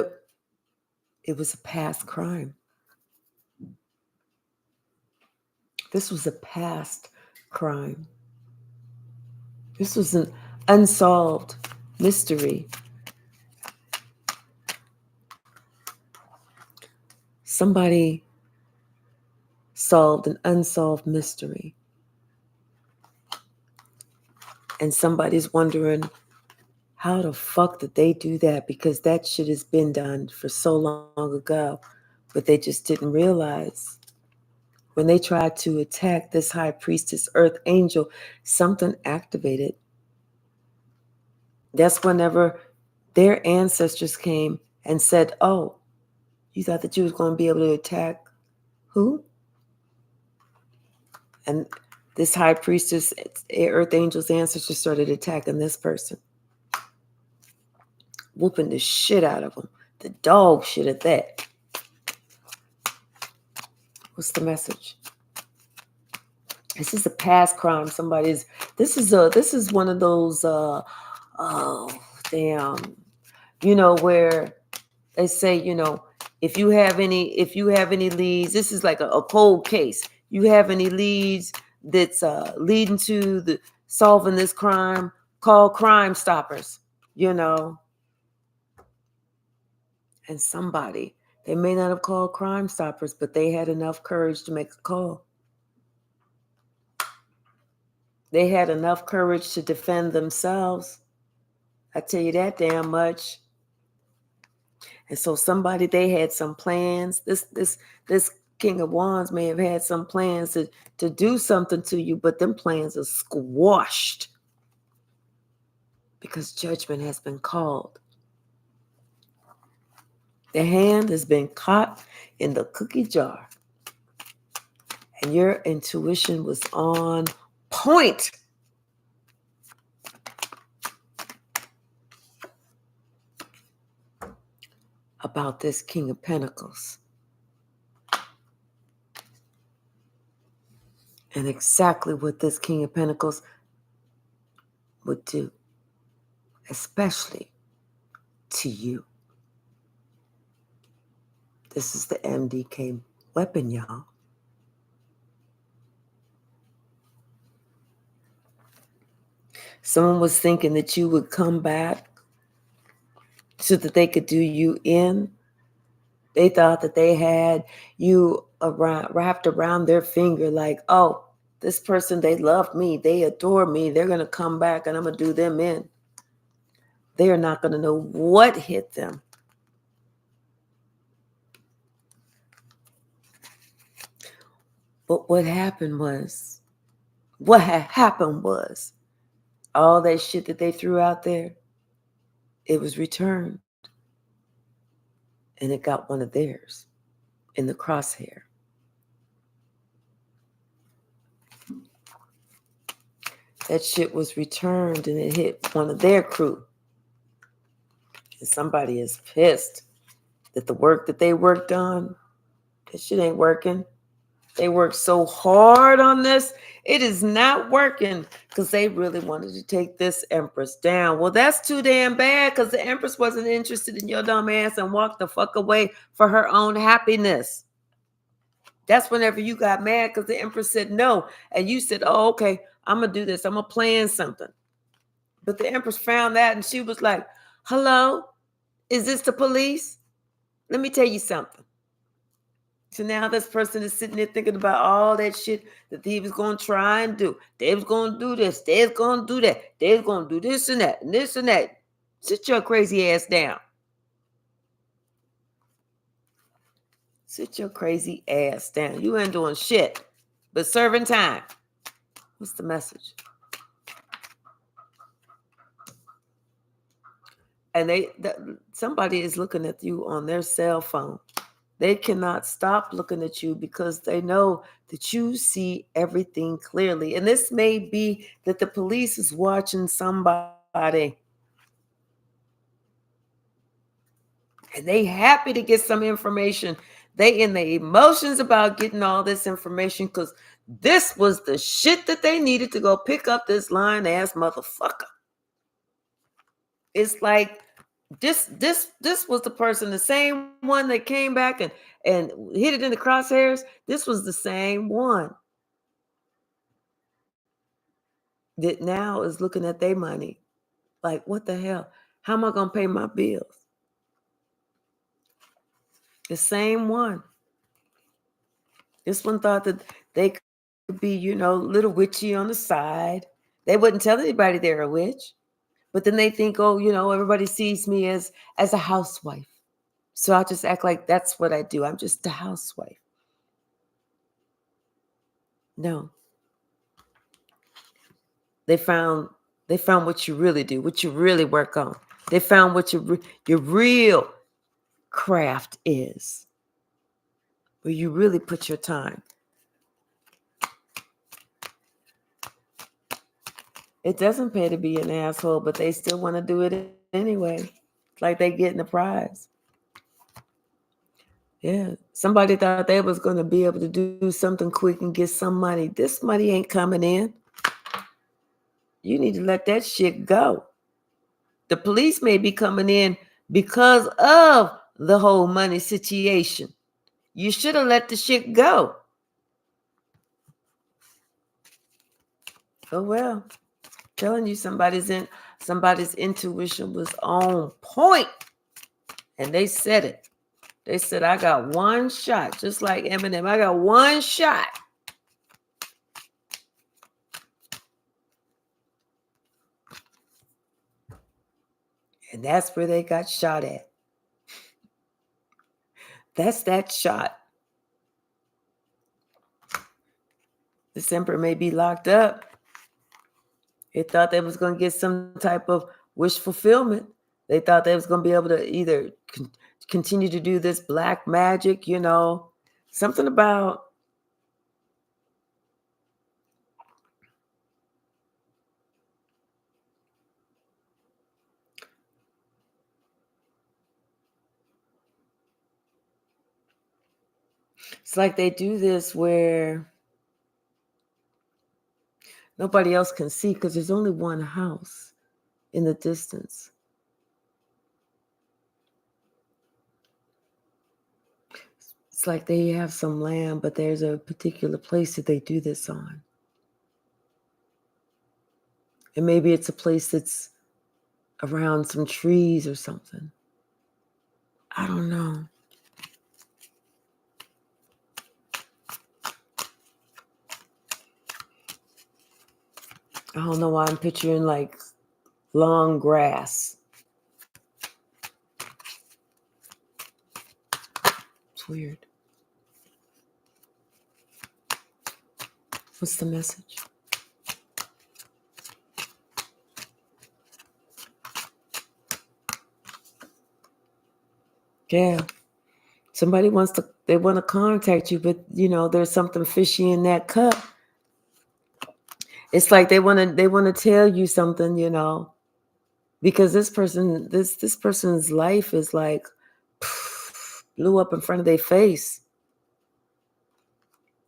S1: it was a past crime. This was a past crime. This was an unsolved mystery. Somebody solved an unsolved mystery. And somebody's wondering, how the fuck did they do that? Because that shit has been done for so long ago. But they just didn't realize. When they tried to attack this high priestess, earth angel, something activated. That's whenever their ancestors came and said, oh, you thought that you was going to be able to attack who? And this high priestess, earth angel's ancestors started attacking this person. Whooping the shit out of them. The dog shit at that. What's the message? This is a past crime. This is one of those where they say, if you have any leads, this is like a cold case. You have any leads that's leading to the solving this crime, call Crime Stoppers, And somebody, they may not have called Crime Stoppers, but they had enough courage to make a call. They had enough courage to defend themselves. I tell you that damn much. And so they had some plans. This King of Wands may have had some plans to do something to you, but them plans are squashed because judgment has been called. The hand has been caught in the cookie jar. And your intuition was on point. about this King of Pentacles and exactly what this King of Pentacles would do, especially to you. This is the MDK weapon, y'all. Someone was thinking that you would come back so that they could do you in. They thought that they had you wrapped around their finger like, oh, this person, they love me, they adore me, they're going to come back and I'm going to do them in. They are not going to know what hit them. But what happened was all that shit that they threw out there, it was returned. And it got one of theirs in the crosshair. That shit was returned and it hit one of their crew. And somebody is pissed that the work that they worked on, that shit ain't working. They worked so hard on this. It is not working because they really wanted to take this Empress down. Well, that's too damn bad because the Empress wasn't interested in your dumb ass and walked the fuck away for her own happiness. That's whenever you got mad because the Empress said no. And you said, oh, okay, I'm going to do this. I'm going to plan something. But the Empress found that and she was like, hello, is this the police? Let me tell you something. So now this person is sitting there thinking about all that shit that he was going to try and do. They was going to do this. They was going to do that. They was going to do this and that and this and that. Sit your crazy ass down. Sit your crazy ass down. You ain't doing shit but serving time. What's the message? And somebody is looking at you on their cell phone. They cannot stop looking at you because they know that you see everything clearly. And this may be that the police is watching somebody. And they happy to get some information. They in the emotions about getting all this information because this was the shit that they needed to go pick up this lying ass motherfucker. It's like this was the person, the same one that came back and hit it in the crosshairs. This was the same one that now is looking at their money like, what the hell? How am I going to pay my bills? The same one. This one thought that they could be, little witchy on the side. They wouldn't tell anybody they're a witch. But then they think, oh, everybody sees me as a housewife. So I'll just act like that's what I do. I'm just a housewife. No. They found what you really do, what you really work on. They found what your real craft is, where you really put your time. It doesn't pay to be an asshole, but they still want to do it anyway. It's like they getting a prize. Yeah. Somebody thought they was going to be able to do something quick and get some money. This money ain't coming in. You need to let that shit go. The police may be coming in because of the whole money situation. You should have let the shit go. Oh well. Telling you somebody's intuition was on point. And they said it. They said, I got one shot, just like Eminem. I got one shot. And that's where they got shot at. That's that shot. This emperor may be locked up. They thought they was going to get some type of wish fulfillment. They thought they was going to be able to either continue to do this black magic, something about It's like they do this where nobody else can see because there's only one house in the distance. It's like they have some land, but there's a particular place that they do this on. And maybe it's a place that's around some trees or something. I don't know. I don't know why I'm picturing like long grass. It's weird. What's the message? Yeah. Somebody they want to contact you, but there's something fishy in that cup. It's like they want to tell you something, because this person's life is like blew up in front of their face.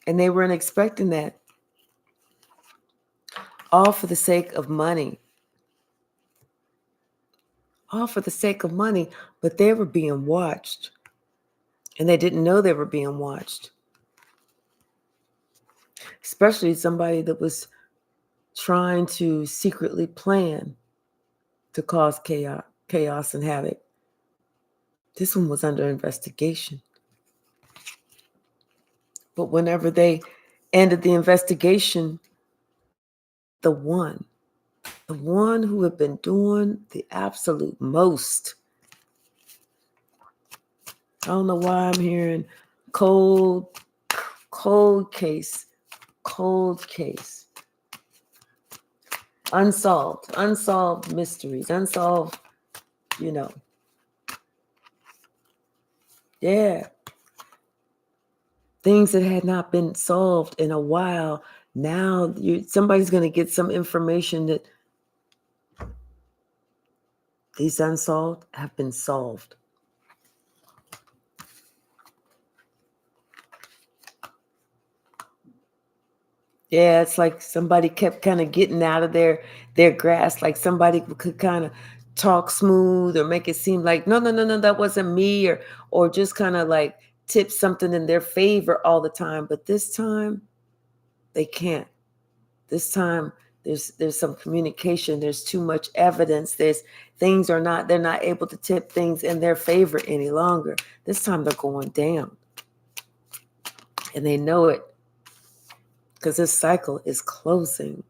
S1: And they weren't expecting that. All for the sake of money. All for the sake of money, but they were being watched. And they didn't know they were being watched. Especially somebody that was trying to secretly plan to cause chaos and havoc. This one was under investigation. But whenever they ended the investigation, the one who had been doing the absolute most. I don't know why I'm hearing cold case. Unsolved mysteries, unsolved, yeah. Things that had not been solved in a while. Now somebody's going to get some information that these unsolved have been solved. Yeah, it's like somebody kept kind of getting out of their grasp. Like somebody could kind of talk smooth or make it seem like, no, that wasn't me, or just kind of like tip something in their favor all the time. But this time, they can't. This time, there's some communication. There's too much evidence. They're not able to tip things in their favor any longer. This time they're going down. And they know it. Because this cycle is closing.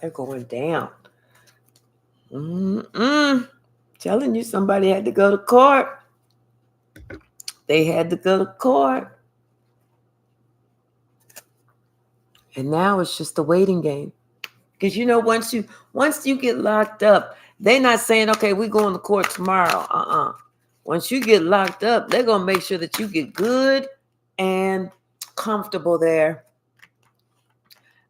S1: They're going down. Telling you, somebody had to go to court. They had to go to court. And now it's just a waiting game. Because once you get locked up, they're not saying, okay, we're going to court tomorrow. Once you get locked up, they're going to make sure that you get good and comfortable there.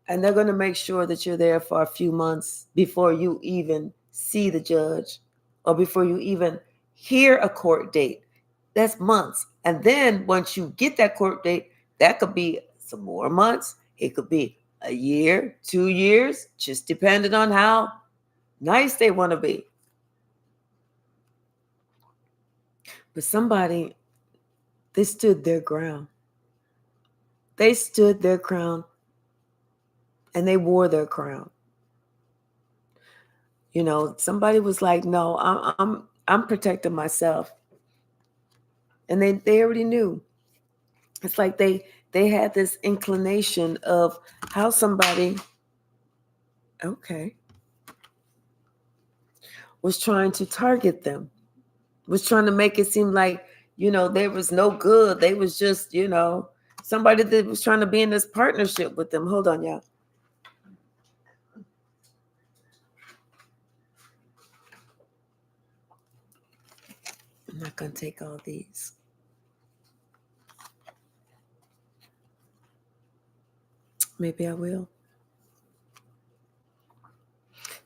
S1: And they're going to make sure that you're there for a few months before you even see the judge or before you even hear a court date. That's months. And then once you get that court date, that could be some more months. It could be a year, 2 years, just depending on how nice they want to be. But somebody, they stood their ground. They stood their ground and they wore their crown. Somebody was like, no, I'm protecting myself. And they already knew. It's like they had this inclination of how somebody, was trying to target them, was trying to make it seem like, there was no good. They was just, somebody that was trying to be in this partnership with them. Hold on, y'all. I'm not going to take all these. Maybe I will.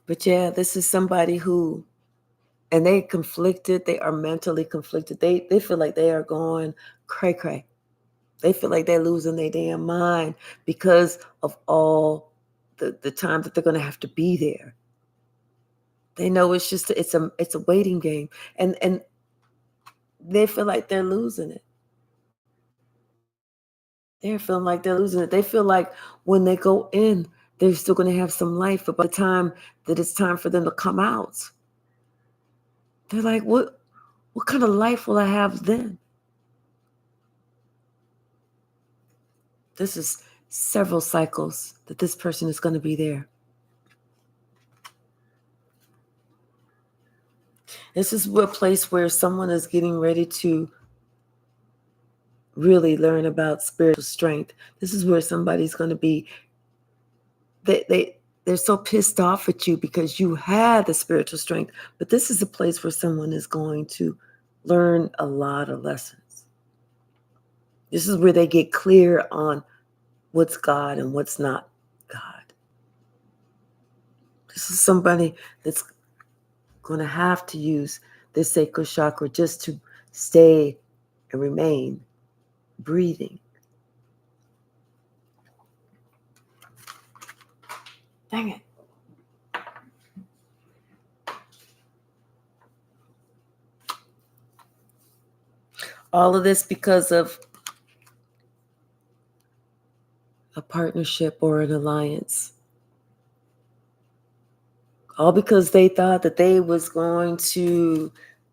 S1: But yeah, this is somebody who And they conflicted. They are mentally conflicted. They feel like they are going cray cray. They feel like they're losing their damn mind because of all the time that they're going to have to be there. They know it's just it's a waiting game, and they feel like they're losing it. They're feeling like they're losing it. They feel like when they go in, they're still going to have some life, but by the time that it's time for them to come out, they're like, what kind of life will I have then? This is several cycles that this person is going to be there. This is a place where someone is getting ready to really learn about spiritual strength. This is where somebody's going to be, they're so pissed off at you because you had the spiritual strength. But this is a place where someone is going to learn a lot of lessons. This is where they get clear on what's God and what's not God. This is somebody that's going to have to use this sacral chakra just to stay and remain breathing. Dang it. All of this because of a partnership or an alliance. All because they thought that they was going to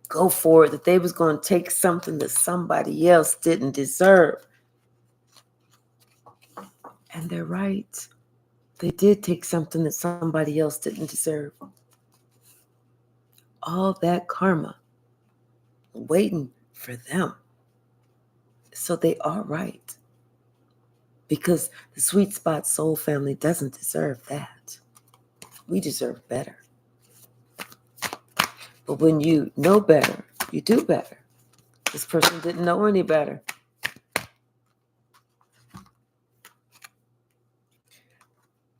S1: go for it, that they was going to take something that somebody else didn't deserve. And they're right. They did take something that somebody else didn't deserve. All that karma waiting for them. So they are right. Because the Sweet Spot soul family doesn't deserve that. We deserve better. But when you know better, you do better. This person didn't know any better.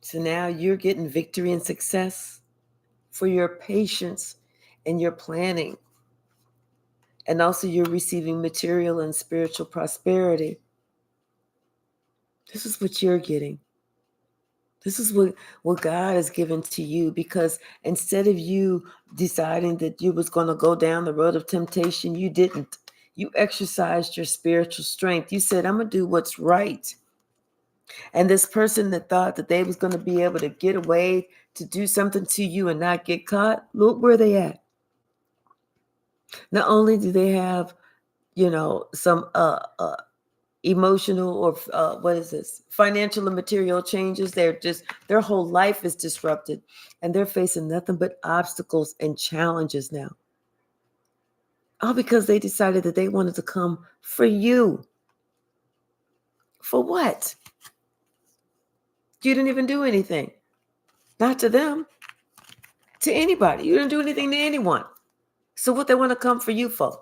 S1: So now you're getting victory and success for your patience and your planning. And also you're receiving material and spiritual prosperity. This is what you're getting. This is what God has given to you, because instead of you deciding that you was going to go down the road of temptation, you didn't. You exercised your spiritual strength. You said, I'm going to do what's right. And this person that thought that they was going to be able to get away to do something to you and not get caught, look where they at. Not only do they have, some emotional or financial and material changes, their whole life is disrupted, and they're facing nothing but obstacles and challenges now. All because they decided that they wanted to come for you. For what? You didn't even do anything. Not to them. To anybody. You didn't do anything to anyone. So what they want to come for you for?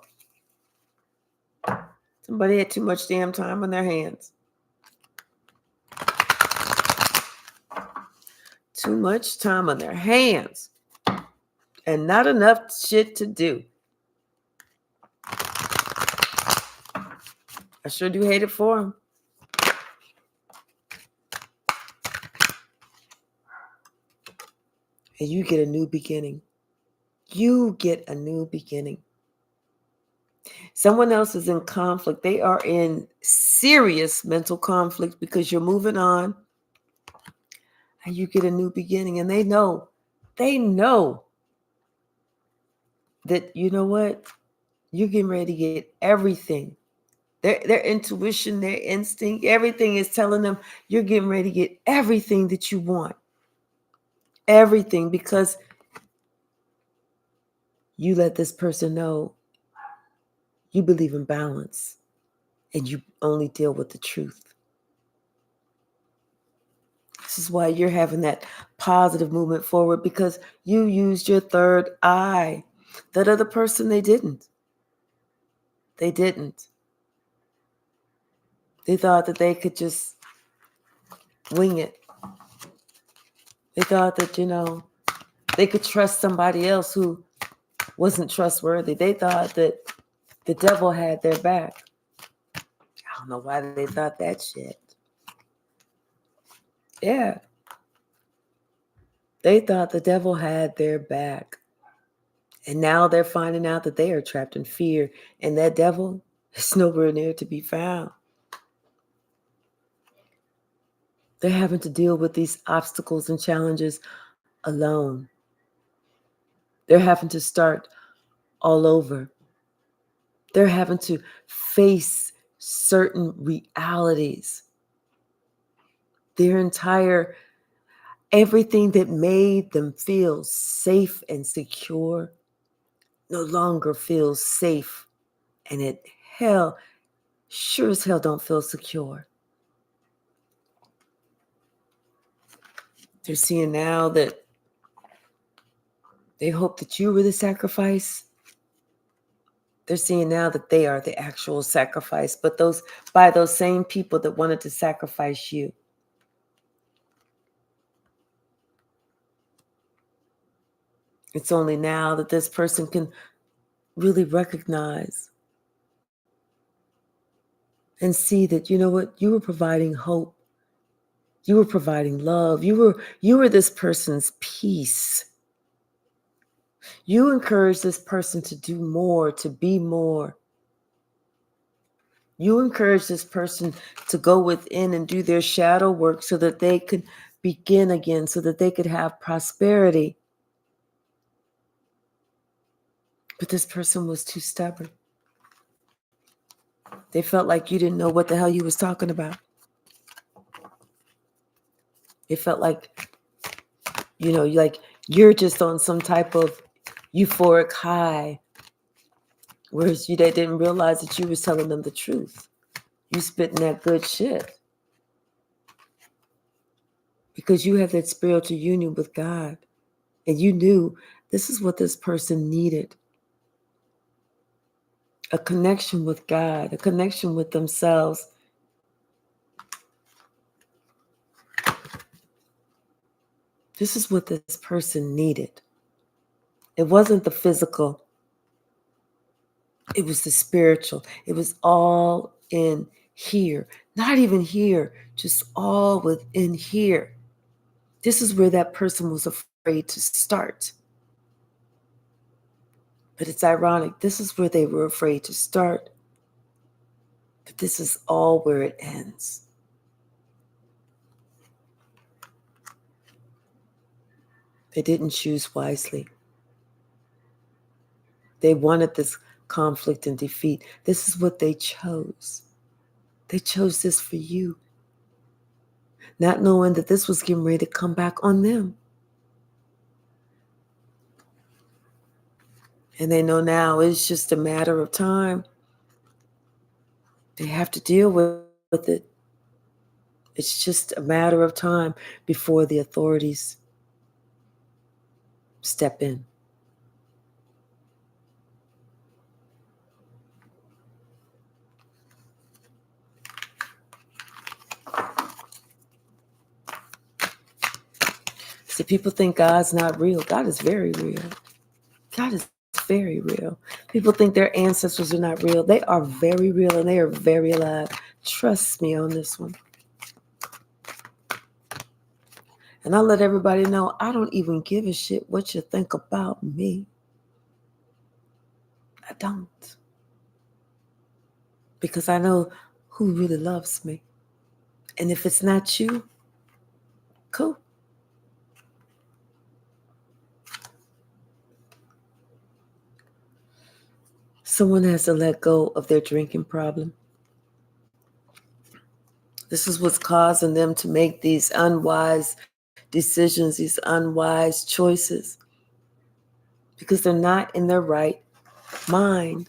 S1: Somebody had too much damn time on their hands. Too much time on their hands. And not enough shit to do. I sure do hate it for them. And you get a new beginning. You get a new beginning. Someone else is in conflict. They are in serious mental conflict because you're moving on. And you get a new beginning. And they know that, you know what? You're getting ready to get everything. Their intuition, their instinct, everything is telling them you're getting ready to get everything that you want. Everything, because you let this person know you believe in balance and you only deal with the truth. This is why you're having that positive movement forward, because you used your third eye. That other person, they didn't. They didn't. They thought that they could just wing it. They thought that, they could trust somebody else who wasn't trustworthy. They thought that the devil had their back. I don't know why they thought that shit. Yeah. They thought the devil had their back. And now they're finding out that they are trapped in fear. And that devil is nowhere near to be found. They're having to deal with these obstacles and challenges alone. They're having to start all over. They're having to face certain realities. Their entire, everything that made them feel safe and secure no longer feels safe. And it sure as hell don't feel secure. They're seeing now that they hope that you were the sacrifice. They're seeing now that they are the actual sacrifice, but by those same people that wanted to sacrifice you. It's only now that this person can really recognize and see that, you know what, you were providing hope. You were providing love. You were this person's peace. You encourage this person to do more, to be more. You encourage this person to go within and do their shadow work so that they could begin again, so that they could have prosperity. But this person was too stubborn. They felt like you didn't know what the hell you was talking about. It felt like, like you're just on some type of euphoric high. Whereas they didn't realize that you was telling them the truth. You spitting that good shit. Because you have that spiritual union with God. And you knew this is what this person needed. A connection with God, a connection with themselves. This is what this person needed. It wasn't the physical. It was the spiritual. It was all in here. Not even here, just all within here. This is where that person was afraid to start. But it's ironic. This is where they were afraid to start. But this is all where it ends. They didn't choose wisely. They wanted this conflict and defeat. This is what they chose. They chose this for you. Not knowing that this was getting ready to come back on them. And they know now it's just a matter of time. They have to deal with it. It's just a matter of time before the authorities step in. See, people think God's not real. God is very real. God is very real. People think their ancestors are not real. They are very real and they are very alive. Trust me on this one. And I'll let everybody know I don't even give a shit what you think about me. I don't. Because I know who really loves me. And if it's not you, cool. Someone has to let go of their drinking problem. This is what's causing them to make these unwise decisions, these unwise choices. Because they're not in their right mind.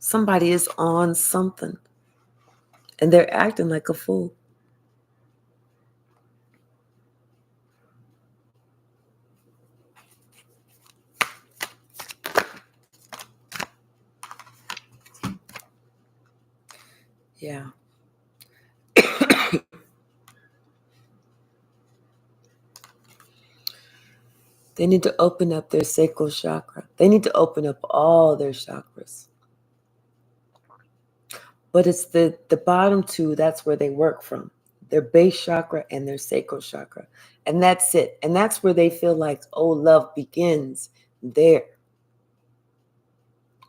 S1: Somebody is on something. And they're acting like a fool. Yeah. They need to open up their sacral chakra. They need to open up all their chakras. But it's the bottom two, that's where they work from. Their base chakra and their sacral chakra. And that's it. And that's where they feel like, oh, love begins there.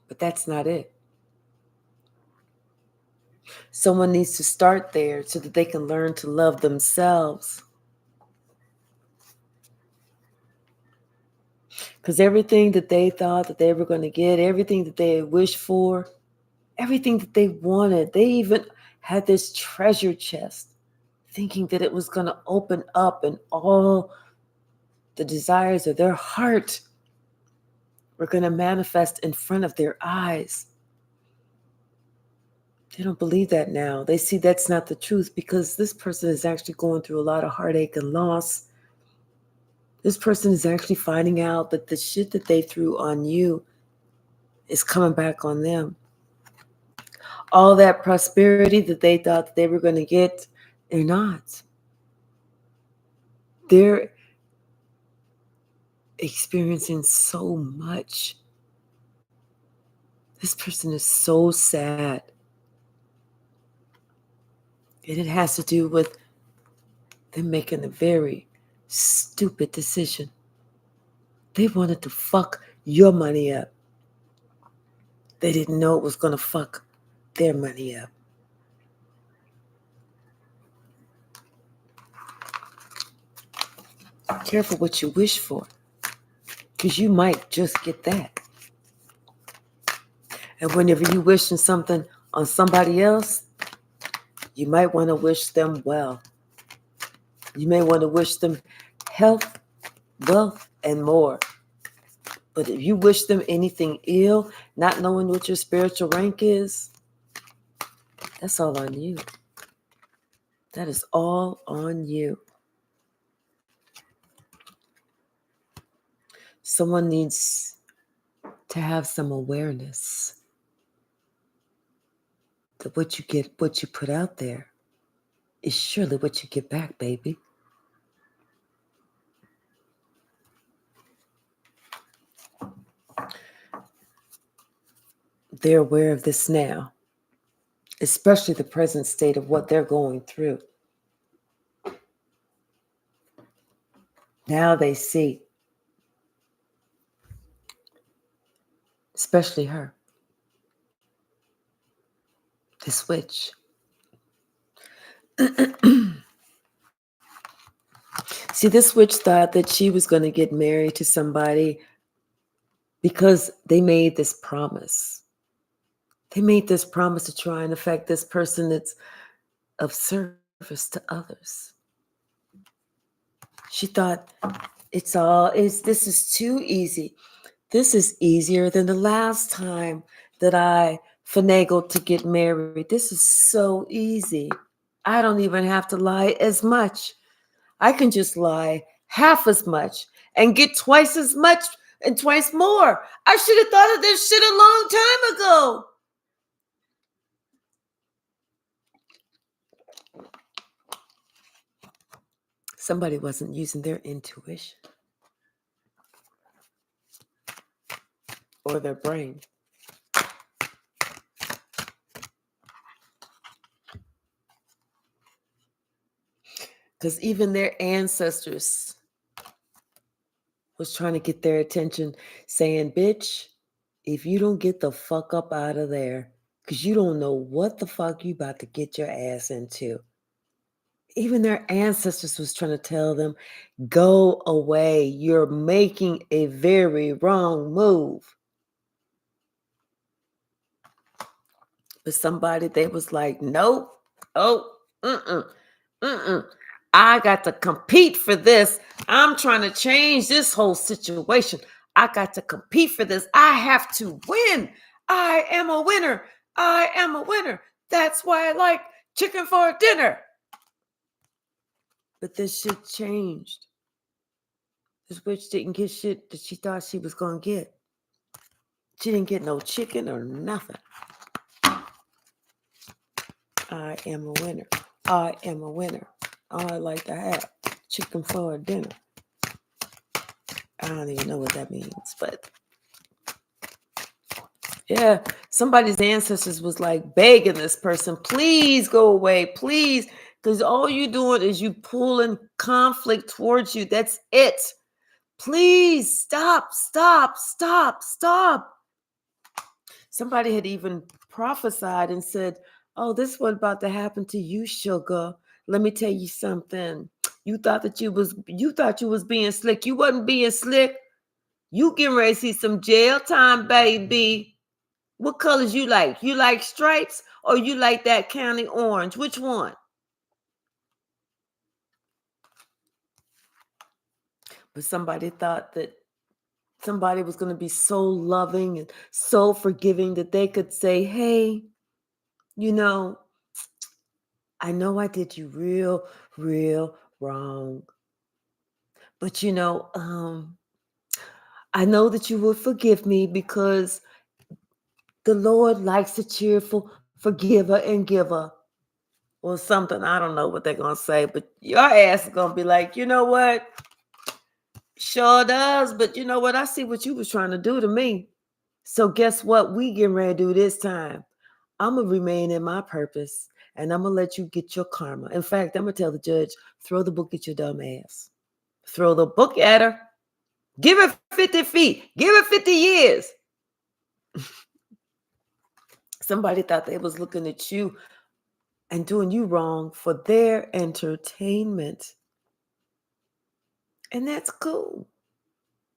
S1: But that's not it. Someone needs to start there so that they can learn to love themselves. Because everything that they thought that they were going to get, everything that they wished for, everything that they wanted, they even had this treasure chest, thinking that it was going to open up and all the desires of their heart were going to manifest in front of their eyes. They don't believe that now. They see that's not the truth because this person is actually going through a lot of heartache and loss. This person is actually finding out that the shit that they threw on you is coming back on them. All that prosperity that they thought that they were going to get, they're not. They're experiencing so much. This person is so sad. And it has to do with them making a very stupid decision. They wanted to fuck your money up. They didn't know it was going to fuck their money up. Careful what you wish for, because you might just get that. And whenever you wishing something on somebody else, you might want to wish them well. You may want to wish them health, wealth, and more. But if you wish them anything ill, not knowing what your spiritual rank is, that's all on you. That is all on you. Someone needs to have some awareness that what you get, what you put out there is surely what you get back, baby. They're aware of this now, especially the present state of what they're going through. Now they see, especially her, the switch. See, this witch thought that she was going to get married to somebody because they made this promise. They made this promise to try and affect this person that's of service to others. She thought, this is too easy. This is easier than the last time that I finagled to get married. This is so easy. I don't even have to lie as much. I can just lie half as much and get twice as much and twice more. I should have thought of this shit a long time ago. Somebody wasn't using their intuition or their brain. Because even their ancestors was trying to get their attention, saying, bitch, if you don't get the fuck up out of there, because you don't know what the fuck you about to get your ass into. Even their ancestors was trying to tell them, go away. You're making a very wrong move. But somebody, they was like, nope. Oh, I got to compete for this. I'm trying to change this whole situation. I got to compete for this. I have to win. I am a winner. I am a winner. That's why I like chicken for dinner. But this shit changed. This witch didn't get shit that she thought she was going to get. She didn't get no chicken or nothing. I am a winner. I am a winner. All I like to have, chicken for dinner. I don't even know what that means, but yeah, somebody's ancestors was like begging this person, please go away, please, because all you're doing is you pulling conflict towards you. That's it. Please stop, stop, stop, stop. Somebody had even prophesied and said, oh, this is what about to happen to you, sugar. Let me tell you something. You thought you was being slick. You wasn't being slick. You getting ready to see some jail time, baby. What colors you like? You like stripes or you like that county orange? Which one? But somebody thought that somebody was going to be so loving and so forgiving that they could say, hey, you know I did you real, real wrong. But I know that you would forgive me because the Lord likes a cheerful forgiver and giver. Or something. I don't know what they're going to say, but your ass is going to be like, you know what? Sure does, but you know what? I see what you was trying to do to me. So guess what? We getting ready to do this time. I'm going to remain in my purpose, and I'm going to let you get your karma. In fact, I'm going to tell the judge, throw the book at your dumb ass. Throw the book at her. Give her 50 feet. Give her 50 years. Somebody thought they was looking at you and doing you wrong for their entertainment. And that's cool.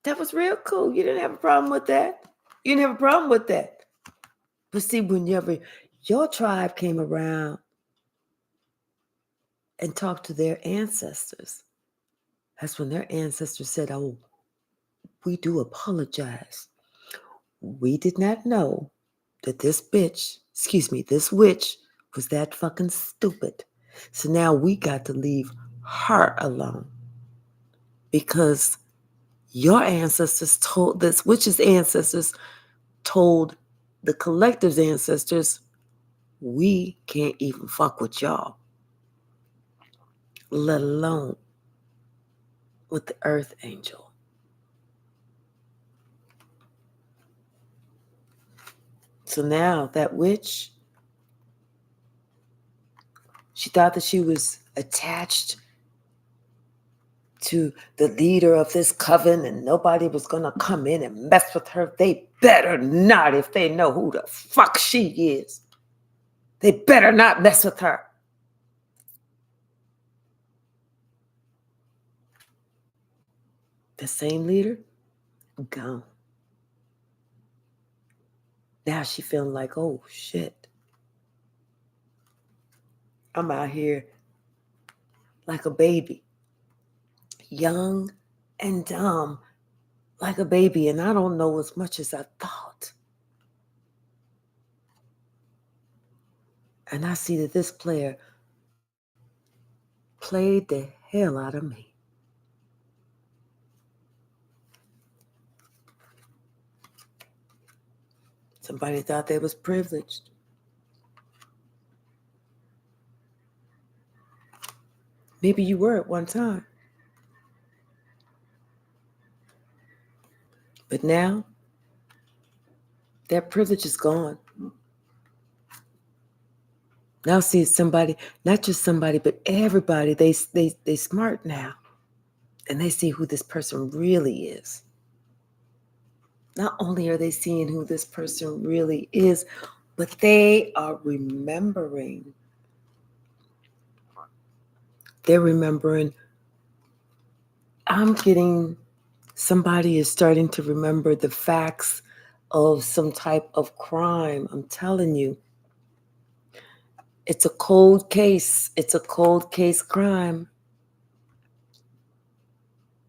S1: That was real cool. You didn't have a problem with that. You didn't have a problem with that. But see, whenever your tribe came around and talked to their ancestors, that's when their ancestors said, oh, we do apologize. We did not know that this witch was that fucking stupid. So now we got to leave her alone. Because your ancestors told this witch's ancestors told the collective's ancestors, we can't even fuck with y'all, let alone with the earth angel. So now that witch, she thought that she was attached to the leader of this coven and nobody was going to come in and mess with her. They better not if they know who the fuck she is. They better not mess with her. The same leader, gone. Now she feeling like, oh shit. I'm out here like a baby. Young and dumb like a baby, and I don't know as much as I thought. And I see that this player played the hell out of me. Somebody thought they was privileged. Maybe you were at one time. But now, that privilege is gone. Now see somebody, not just somebody, but everybody, they smart now. And they see who this person really is. Not only are they seeing who this person really is, but they are remembering. They're remembering. Somebody is starting to remember the facts of some type of crime. I'm telling you. It's a cold case. It's a cold case crime.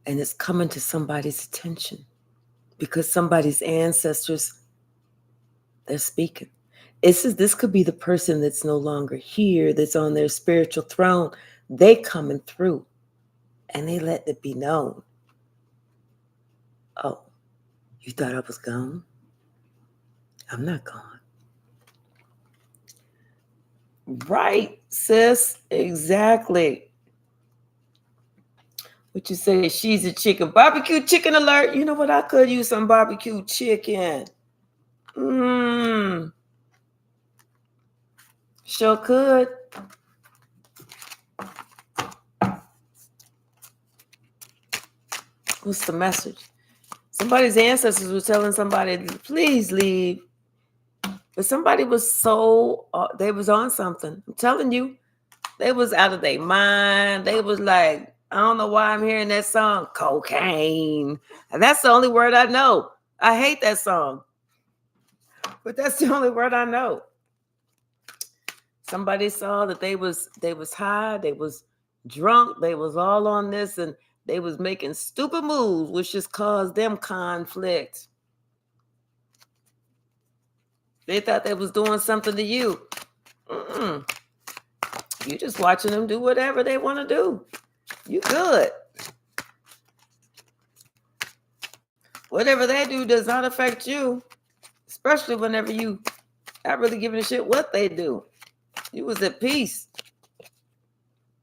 S1: And it's coming to somebody's attention because somebody's ancestors, they're speaking. This could be the person that's no longer here, that's on their spiritual throne. They coming through and they let it be known. Oh, you thought I was gone? I'm not gone. Right, sis. Exactly. What you say? She's a chicken. Barbecue chicken alert. You know what? I could use some barbecue chicken. Mmm. Sure could. What's the message? Somebody's ancestors were telling somebody, please leave. But somebody was so, they was on something. I'm telling you, they was out of their mind. They was like, I don't know why I'm hearing that song, cocaine. And that's the only word I know. I hate that song. But that's the only word I know. Somebody saw that they was high, they was drunk, they was all on this, and they was making stupid moves, which just caused them conflict. They thought they was doing something to you. You just watching them do whatever they want to do. You good. Whatever they do does not affect you, especially whenever you not really giving a shit what they do. You was at peace.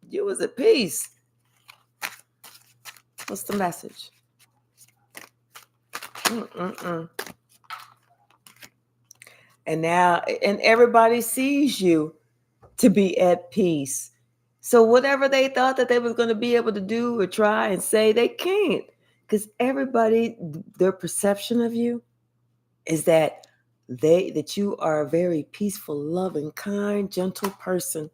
S1: You was at peace. What's the message? And now, and everybody sees you to be at peace. So whatever they thought that they was going to be able to do or try and say, they can't. Because everybody, their perception of you is that you are a very peaceful, loving, kind, gentle person.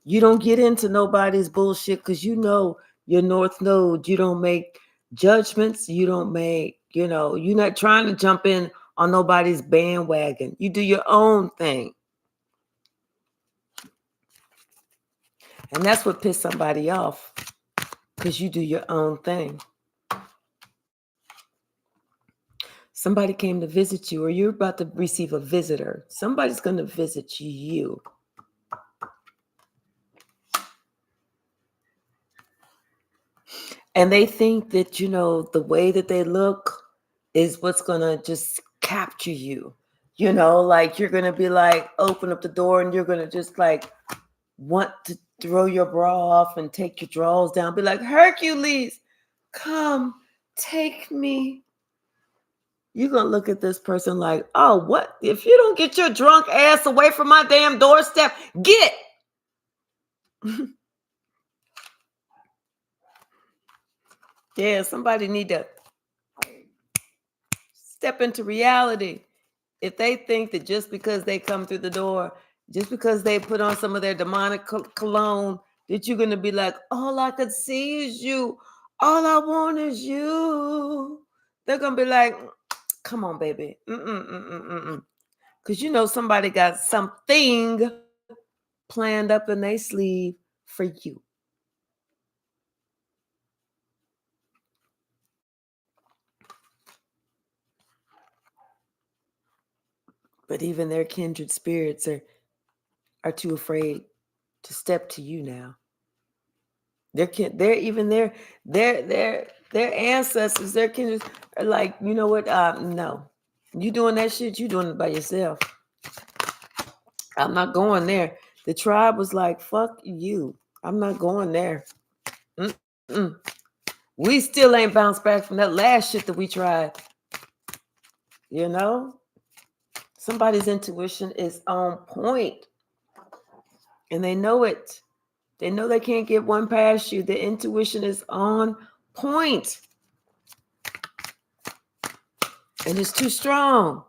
S1: You don't get into nobody's bullshit because you know your North Node. You don't make judgments. You don't make, you're not trying to jump in on nobody's bandwagon. You do your own thing. And that's what pissed somebody off, because you do your own thing. Somebody came to visit you, or you're about to receive a visitor. Somebody's going to visit you. And they think that, the way that they look is what's going to just capture you. Like you're going to be like, open up the door and you're going to just like want to throw your bra off and take your drawers down. Be like, Hercules, come, take me. You're going to look at this person like, oh, what? If you don't get your drunk ass away from my damn doorstep, get. Yeah, somebody need to step into reality. If they think that just because they come through the door, just because they put on some of their demonic cologne, that you're going to be like, all I could see is you. All I want is you. They're going to be like, come on, baby. Because somebody got something planned up in their sleeve for you. But even their kindred spirits are too afraid to step to you now. Their ancestors, their kindred are like, you know what? No, you doing that shit. You doing it by yourself. I'm not going there. The tribe was like, fuck you. I'm not going there. We still ain't bounced back from that last shit that we tried. Somebody's intuition is on point, and they know it. They know they can't get one past you. The intuition is on point. And it's too strong.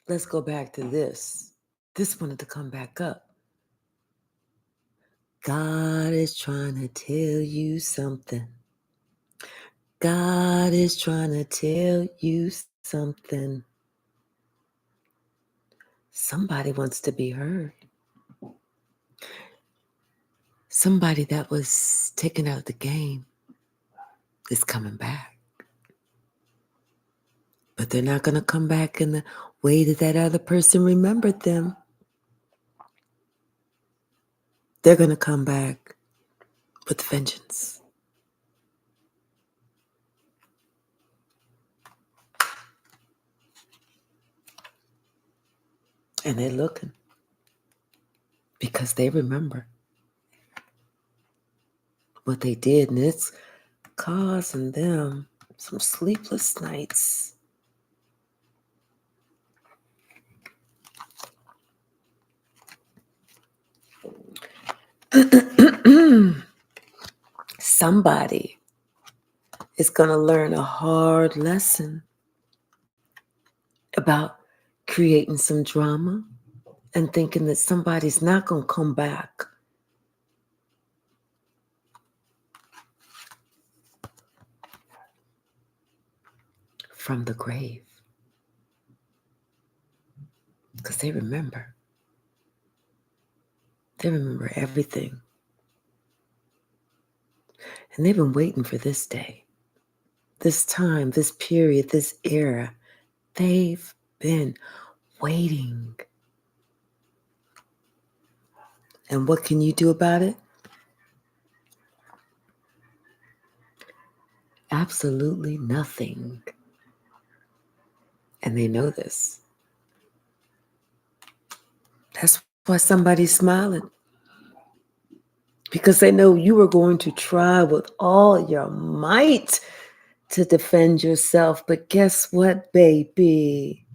S1: Let's go back to this. This wanted to come back up. God is trying to tell you something. God is trying to tell you something. Somebody wants to be heard. Somebody that was taken out of the game is coming back. But they're not going to come back in the way that other person remembered them. They're going to come back with vengeance. And they're looking. because they remember what they did, and it's causing them some sleepless nights. Somebody is going to learn a hard lesson about creating some drama and thinking that somebody's not going to come back. From the grave. Because they remember. They remember everything. And they've been waiting for this day, this time, this period, this era. They've been waiting. And what can you do about it? Absolutely nothing. And they know this. That's why somebody's smiling. Because they know you are going to try with all your might to defend yourself. But guess what, baby?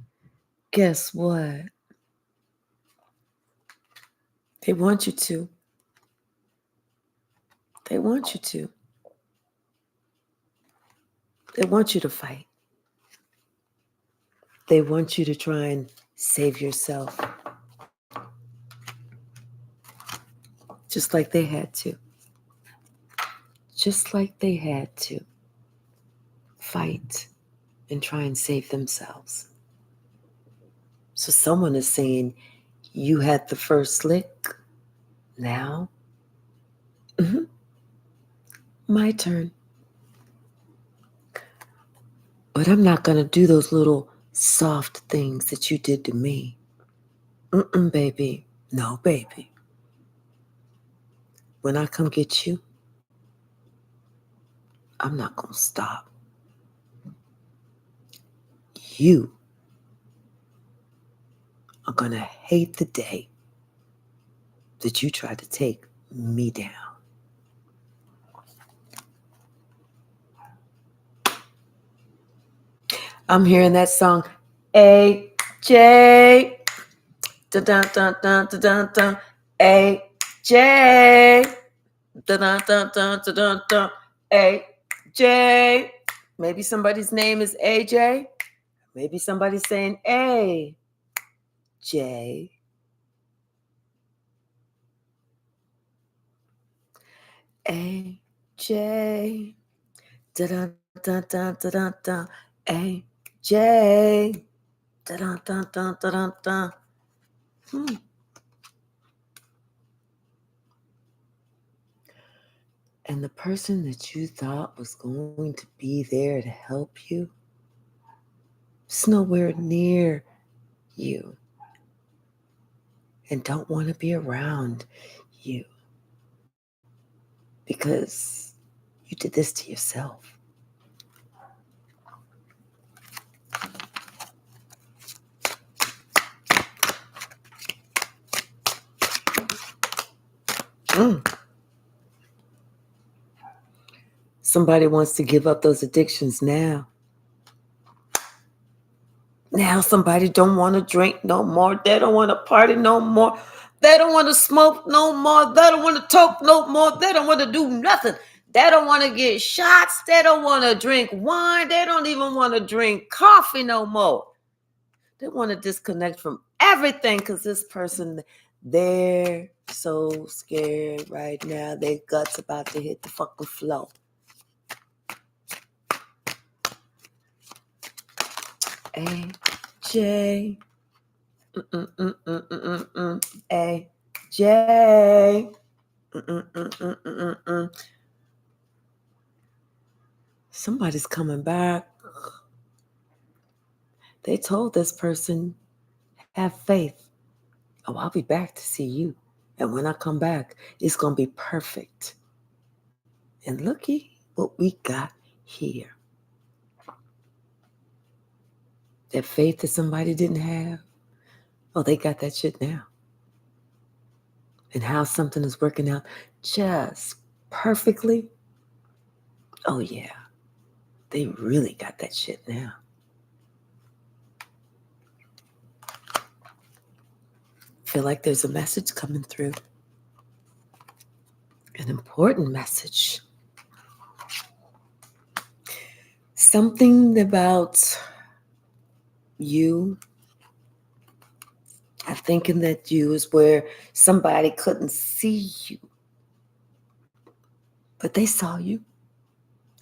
S1: Guess what? They want you to. They want you to. They want you to fight. They want you to try and save yourself. Just like they had to. Just like they had to fight and try and save themselves. So someone is saying, you had the first lick. Now, my turn. But I'm not going to do those little soft things that you did to me. Baby. No, baby. When I come get you, I'm not going to stop. You are going to hate the day that you tried to take me down. I'm hearing that song, AJ. Dun dun dun dun dun dun dun. AJ. Dun dun dun dun dun dun dun. AJ. Maybe somebody's name is AJ. Maybe somebody's saying AJ. AJ. Dun dun dun dun dun dun. AJ. Dun dun dun dun dun dun. And the person that you thought was going to be there to help you is nowhere near you and don't want to be around you because you did this to yourself. Somebody wants to give up those addictions now. Now somebody don't want to drink no more. They don't want to party no more. They don't want to smoke no more. They don't want to talk no more. They don't want to do nothing. They don't want to get shots. They don't want to drink wine. They don't even want to drink coffee no more. They want to disconnect from everything because this person, they're so scared right now. Their guts about to hit the fucking floor. AJ. AJ. Somebody's coming back. They told this person, have faith. Oh, I'll be back to see you. And when I come back, it's going to be perfect. And looky what we got here. That faith that somebody didn't have. Oh, they got that shit now. and how something is working out just perfectly, oh yeah, they really got that shit now. Feel like there's a message coming through, an important message. Something about you. I'm thinking that you is where somebody couldn't see you, but they saw you.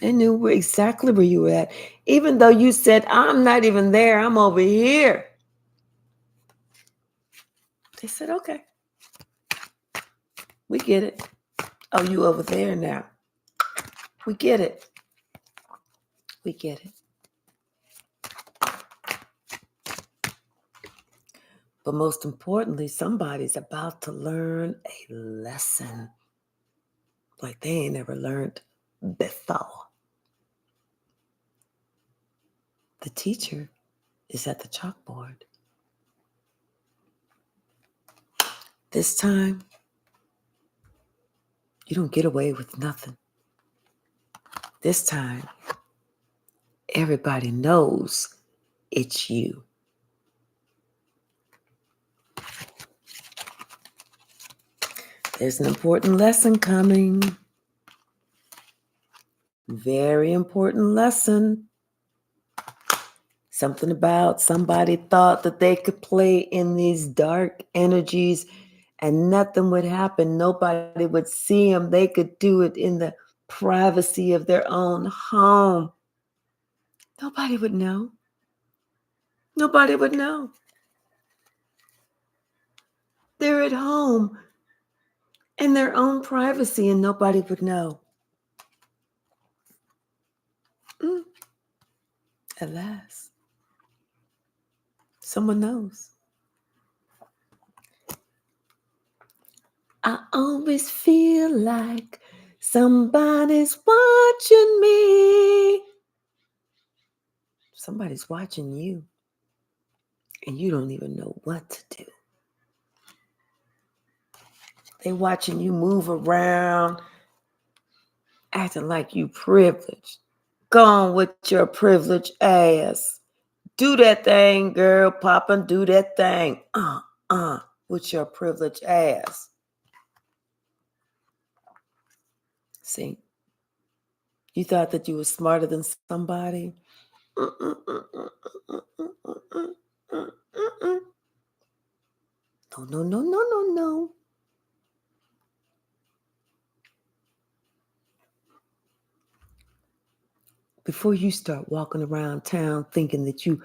S1: They knew exactly where you were at. Even though you said, I'm not even there, I'm over here. They said, okay, we get it. Oh, you over there now. We get it. We get it. But most importantly, somebody's about to learn a lesson like they ain't ever learned before. The teacher is at the chalkboard. This time, you don't get away with nothing. This time, everybody knows it's you. There's an important lesson coming. Very important lesson. Something about somebody thought that they could play in these dark energies and nothing would happen. Nobody would see them. They could do it in the privacy of their own home. Nobody would know. Nobody would know. They're at home in their own privacy and nobody would know. At last, someone knows. I always feel like somebody's watching me. Somebody's watching you, and you don't even know what to do. They watching you move around, acting like you privileged. Go on with your privileged ass. Do that thing, girl. Papa, do that thing. With your privileged ass. See, you thought that you were smarter than somebody? No, no. Before you start walking around town thinking that you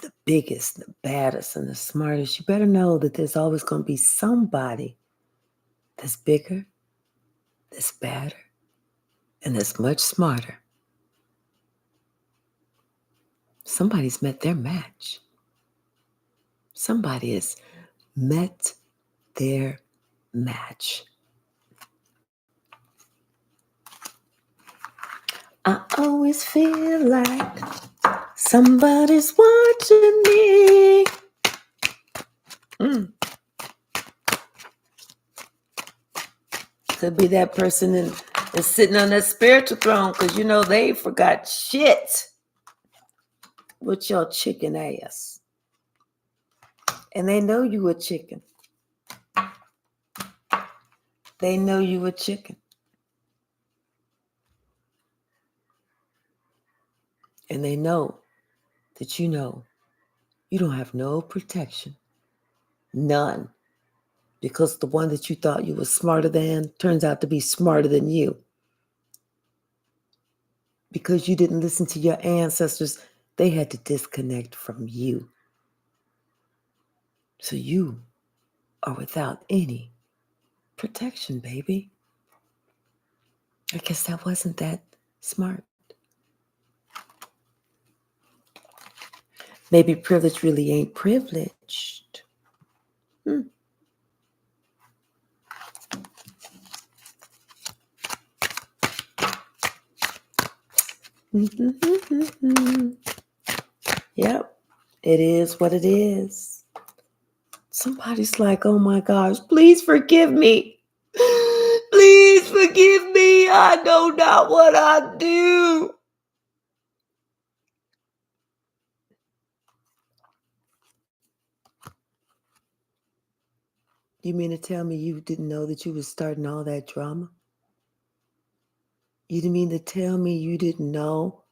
S1: the biggest, the baddest, and the smartest, you better know that there's always going to be somebody that's bigger, that's badder, and that's much smarter. Somebody's met their match. Somebody has met their match. I always feel like somebody's watching me. Could be that person that's sitting on that spiritual throne because you know they forgot shit with your chicken ass. And they know you a chicken. They know you a chicken. And they know that you know you don't have no protection. None. Because the one that you thought you were smarter than turns out to be smarter than you. Because you didn't listen to your ancestors, they had to disconnect from you. So you are without any protection, baby. I guess that wasn't that smart. Maybe privilege really ain't privileged. Yep, it is what it is. Somebody's like, oh my gosh, please forgive me. Please forgive me. I know not what I do. You mean to tell me you didn't know that you was starting all that drama? You mean to tell me you didn't know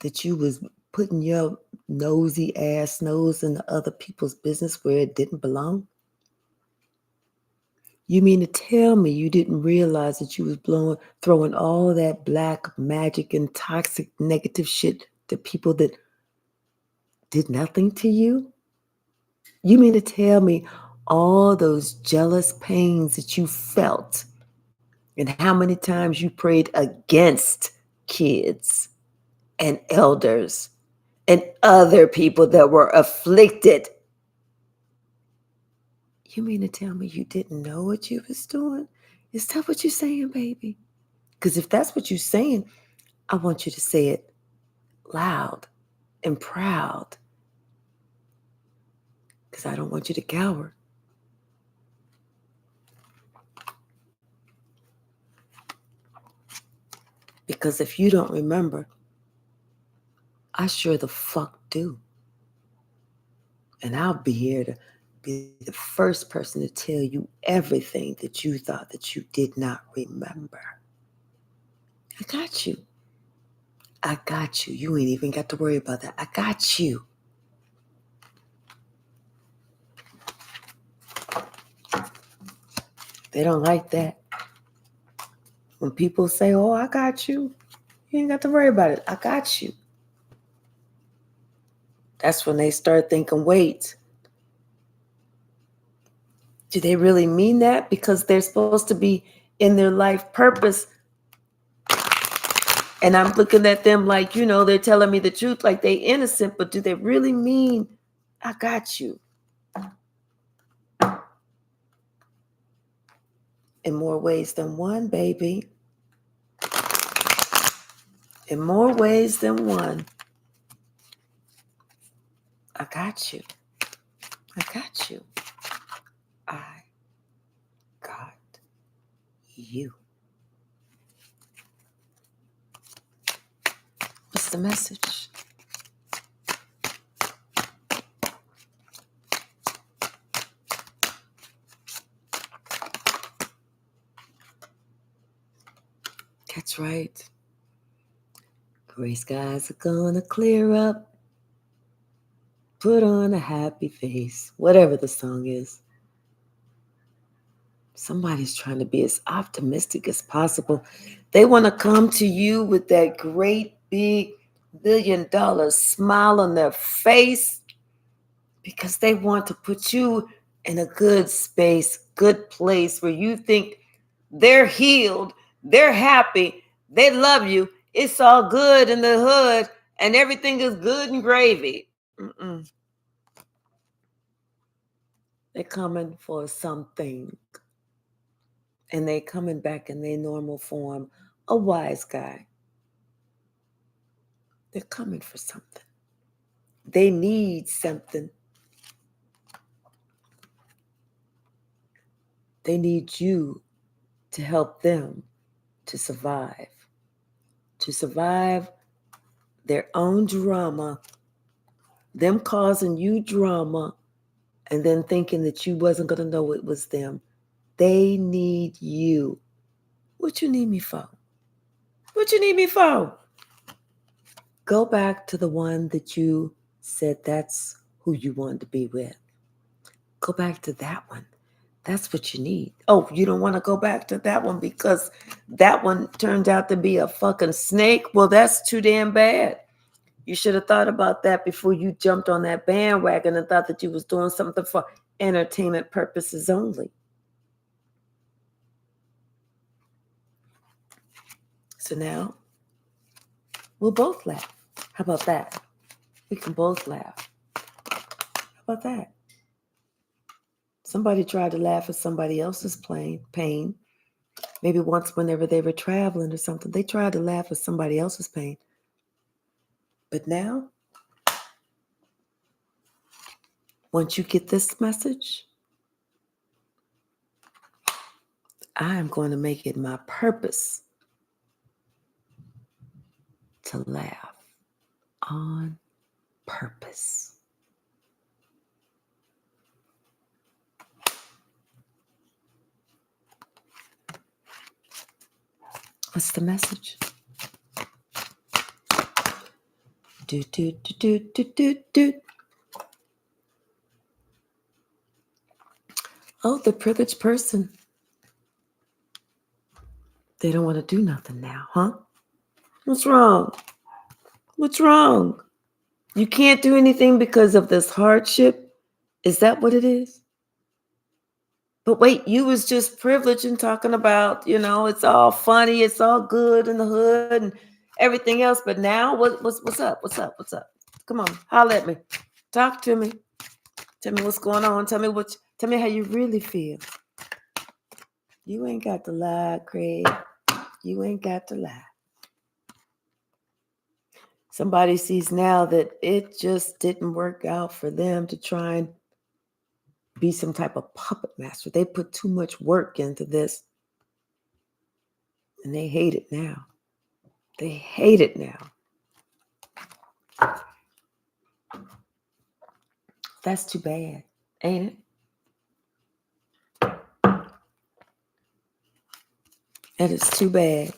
S1: that you was putting your nosy ass nose into other people's business where it didn't belong? You mean to tell me you didn't realize that you was throwing all that black magic and toxic negative shit to people that did nothing to you? You mean to tell me all those jealous pains that you felt and how many times you prayed against kids and elders and other people that were afflicted? You mean to tell me you didn't know what you was doing? Is that what you're saying, baby? Because if that's what you're saying, I want you to say it loud and proud. Because I don't want you to cower. Because if you don't remember, I sure the fuck do. And I'll be here to be the first person to tell you everything that you thought that you did not remember. I got you. I got you. You ain't even got to worry about that. I got you. They don't like that. When people say, oh, I got you, you ain't got to worry about it. I got you. That's when they start thinking, wait, do they really mean that? Because they're supposed to be in their life purpose. And I'm looking at them like, they're telling me the truth, like they innocent, but do they really mean, I got you? In more ways than one, baby. In more ways than one. I got you. I got you. I got you. What's the message? That's right. Gray skies are gonna clear up. Put on a happy face. Whatever the song is. Somebody's trying to be as optimistic as possible. They want to come to you with that great big $1 billion smile on their face because they want to put you in a good space, good place where you think they're healed, they're happy, they love you, it's all good in the hood, and everything is good and gravy. They're coming for something. And they coming back in their normal form, a wise guy. They're coming for something. They need something. They need you to help them to survive their own drama, them causing you drama, and then thinking that you wasn't going to know it was them. They need you. What you need me for? What you need me for? Go back to the one that you said that's who you wanted to be with. Go back to that one. That's what you need. Oh, you don't want to go back to that one because that one turned out to be a fucking snake? Well, that's too damn bad. You should have thought about that before you jumped on that bandwagon and thought that you was doing something for entertainment purposes only. So now, we'll both laugh. How about that? We can both laugh. How about that? Somebody tried to laugh at somebody else's pain. Maybe once whenever they were traveling or something, they tried to laugh at somebody else's pain. But now, once you get this message, I am going to make it my purpose to laugh on purpose. What's the message? Do, do, do, do, do, do, do. Oh, the privileged person. They don't want to do nothing now, huh? What's wrong? What's wrong? You can't do anything because of this hardship? Is that what it is? But wait, you was just privileged and talking about, it's all funny, it's all good in the hood and everything else. But now, what's up? What's up? What's up? Come on, holler at me. Talk to me. Tell me what's going on. Tell me how you really feel. You ain't got to lie, Craig. You ain't got to lie. Somebody sees now that it just didn't work out for them to try and be some type of puppet master. They put too much work into this. And they hate it now. They hate it now. That's too bad, ain't it? That is too bad.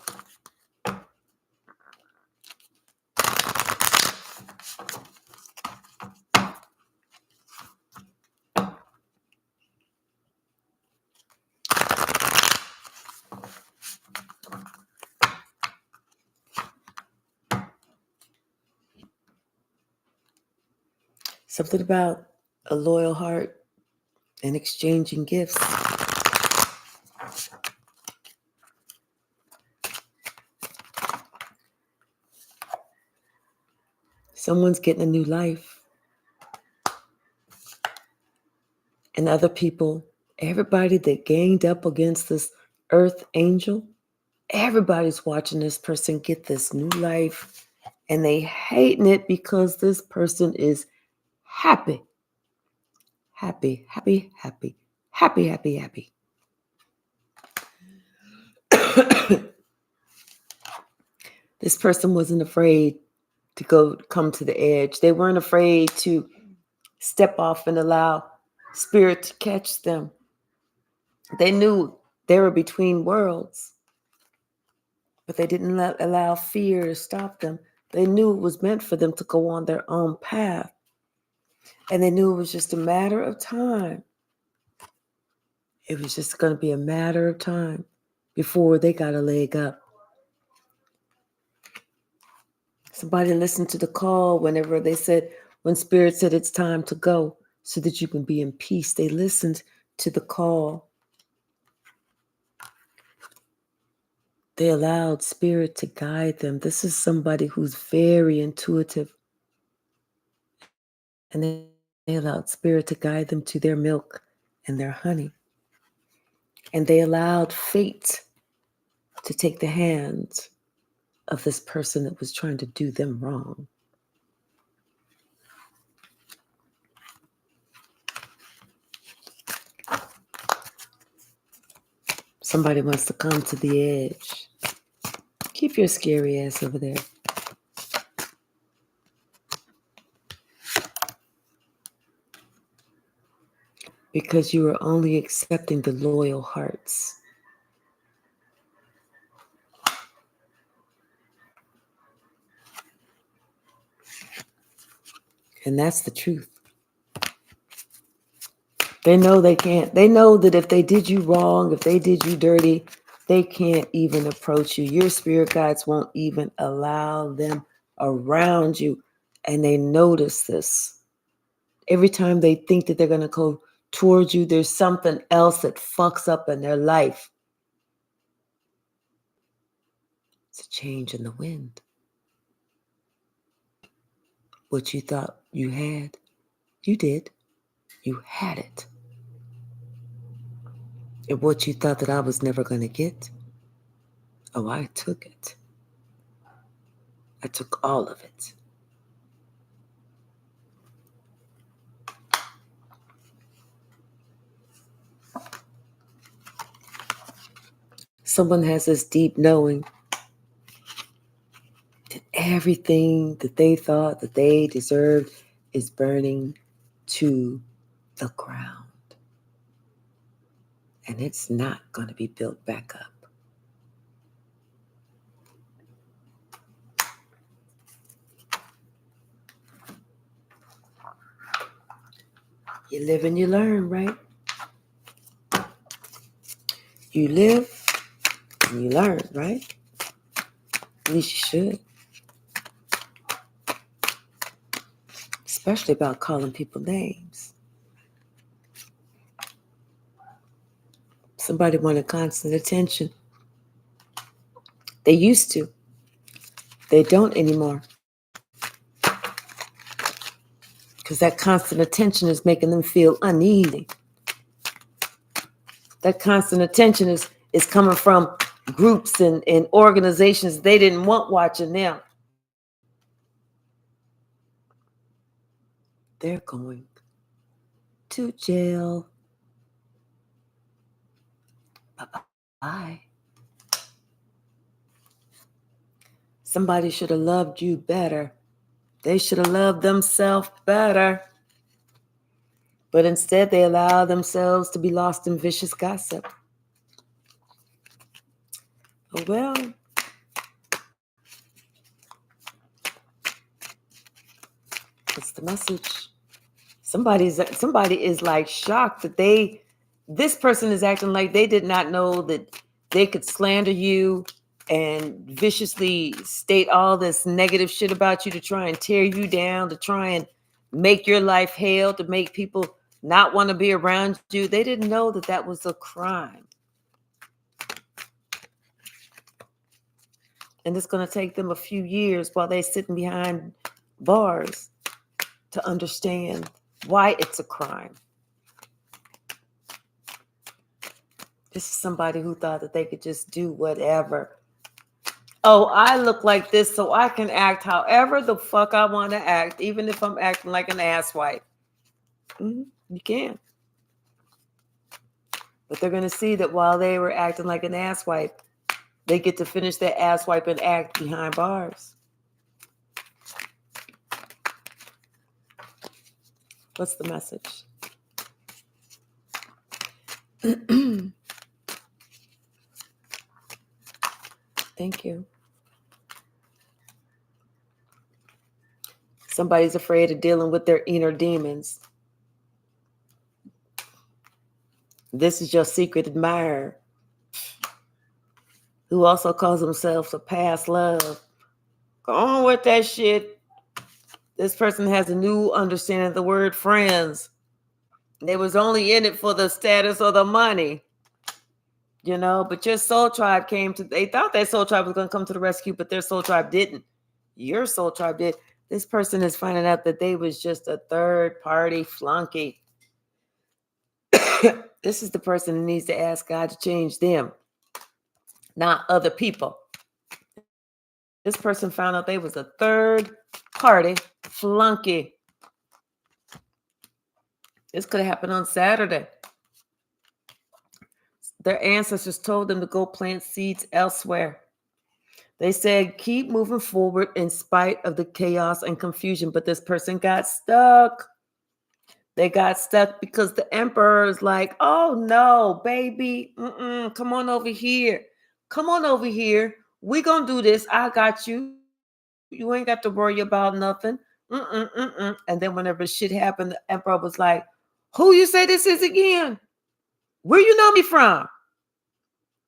S1: Something about a loyal heart and exchanging gifts. Someone's getting a new life. And other people, everybody that ganged up against this earth angel, everybody's watching this person get this new life. And they hating it because this person is happy. Happy, happy, happy, happy, happy, happy. This person wasn't afraid to come to the edge. They weren't afraid to step off and allow spirit to catch them. They knew they were between worlds, but they didn't allow fear to stop them. They knew it was meant for them to go on their own path. And they knew it was just a matter of time. It was just going to be a matter of time before they got a leg up. Somebody listened to the call whenever when Spirit said it's time to go so that you can be in peace. They listened to the call. They allowed Spirit to guide them. This is somebody who's very intuitive. And they allowed Spirit to guide them to their milk and their honey. And they allowed fate to take the hand of this person that was trying to do them wrong. Somebody wants to come to the edge. Keep your scary ass over there. Because you are only accepting the loyal hearts. And that's the truth. They know they can't. They know that if they did you wrong, if they did you dirty, they can't even approach you. Your spirit guides won't even allow them around you. And they notice this. Every time they think that they're going to go towards you, there's something else that fucks up in their life. It's a change in the wind. What you thought you had, you did. You had it. And what you thought that I was never going to get, oh, I took it. I took all of it. Someone has this deep knowing that everything that they thought that they deserved is burning to the ground. And it's not going to be built back up. You live and you learn, right? You live and you learn, right? At least you should. Especially about calling people names. Somebody wanted constant attention. They used to. They don't anymore. Because that constant attention is making them feel uneasy. That constant attention is coming from groups and organizations they didn't want watching them. They're going to jail. Bye-bye. Somebody should have loved you better. They should have loved themselves better. But instead, they allow themselves to be lost in vicious gossip. Oh, well. What's the message? Somebody is like shocked that this person is acting like they did not know that they could slander you and viciously state all this negative shit about you to try and tear you down, to try and make your life hell, to make people not want to be around you. They didn't know that that was a crime. And it's going to take them a few years while they're sitting behind bars to understand why it's a crime. This is somebody who thought that they could just do whatever. Oh, I look like this so I can act however the fuck I want to act, even if I'm acting like an asswipe. You can. But they're going to see that while they were acting like an asswipe, they get to finish their asswipe and act behind bars. What's the message? Thank you. Somebody's afraid of dealing with their inner demons. This is your secret admirer who also calls themselves a past love. Go on with that shit. This person has a new understanding of the word friends. They was only in it for the status or the money. You know, but your soul tribe they thought their soul tribe was going to come to the rescue, but their soul tribe didn't. Your soul tribe did. This person is finding out that they was just a third party flunky. This is the person who needs to ask God to change them, not other people. This person found out they was a third party flunky. This could have happened on Saturday. Their ancestors told them to go plant seeds elsewhere. They said, keep moving forward in spite of the chaos and confusion. But this person got stuck. They got stuck because the emperor is like, oh, no, baby. Come on over here. Come on over here. We're going to do this. I got you. You ain't got to worry about nothing. And then whenever shit happened, the emperor was like, who you say this is again? Where you know me from?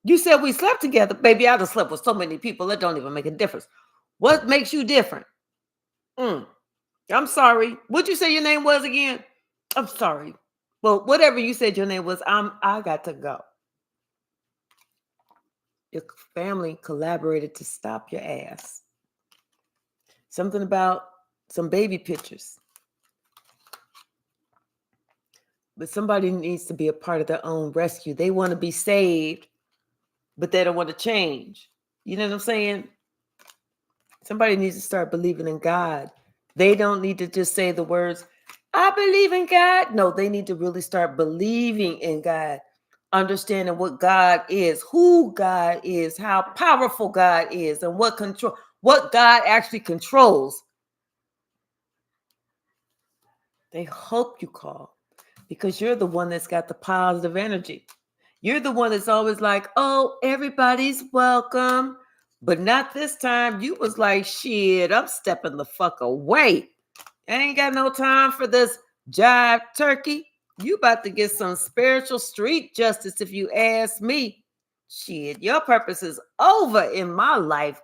S1: You said we slept together. Baby, I done slept with so many people. It don't even make a difference. What makes you different? I'm sorry. What'd you say your name was again? I'm sorry. Well, whatever you said your name was, I got to go. Your family collaborated to stop your ass. Something about some baby pictures. But somebody needs to be a part of their own rescue. They want to be saved, but they don't want to change. You know what I'm saying? Somebody needs to start believing in God. They don't need to just say the words, I believe in God. No, they need to really start believing in God. understanding what God is, who God is, how powerful God is, and what God actually controls. They hope you call because you're the one that's got the positive energy. You're the one that's always like, oh, everybody's welcome. But not this time. You was like, shit, I'm stepping the fuck away. I ain't got no time for this jive turkey. You about to get some spiritual street justice if you ask me. Shit, your purpose is over in my life.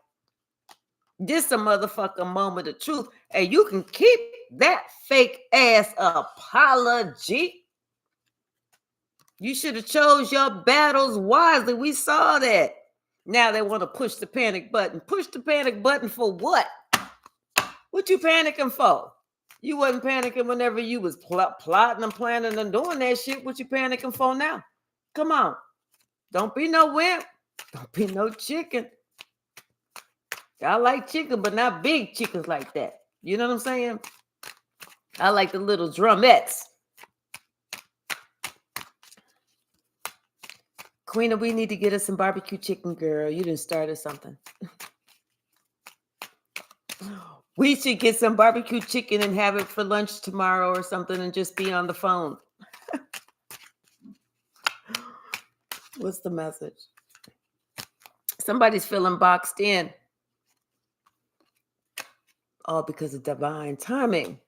S1: This a motherfucking moment of truth. And you can keep that fake ass apology. You should have chose your battles wisely. We saw that. Now they want to push the panic button. Push the panic button for what? What you panicking for? You wasn't panicking whenever you was plotting and planning and doing that shit. What you panicking for now? Come on. Don't be no wimp. Don't be no chicken. I like chicken, but not big chickens like that. You know what I'm saying? I like the little drumettes. Queena, we need to get us some barbecue chicken, girl. You done started something. We should get some barbecue chicken and have it for lunch tomorrow or something and just be on the phone. What's the message? Somebody's feeling boxed in. All because of divine timing.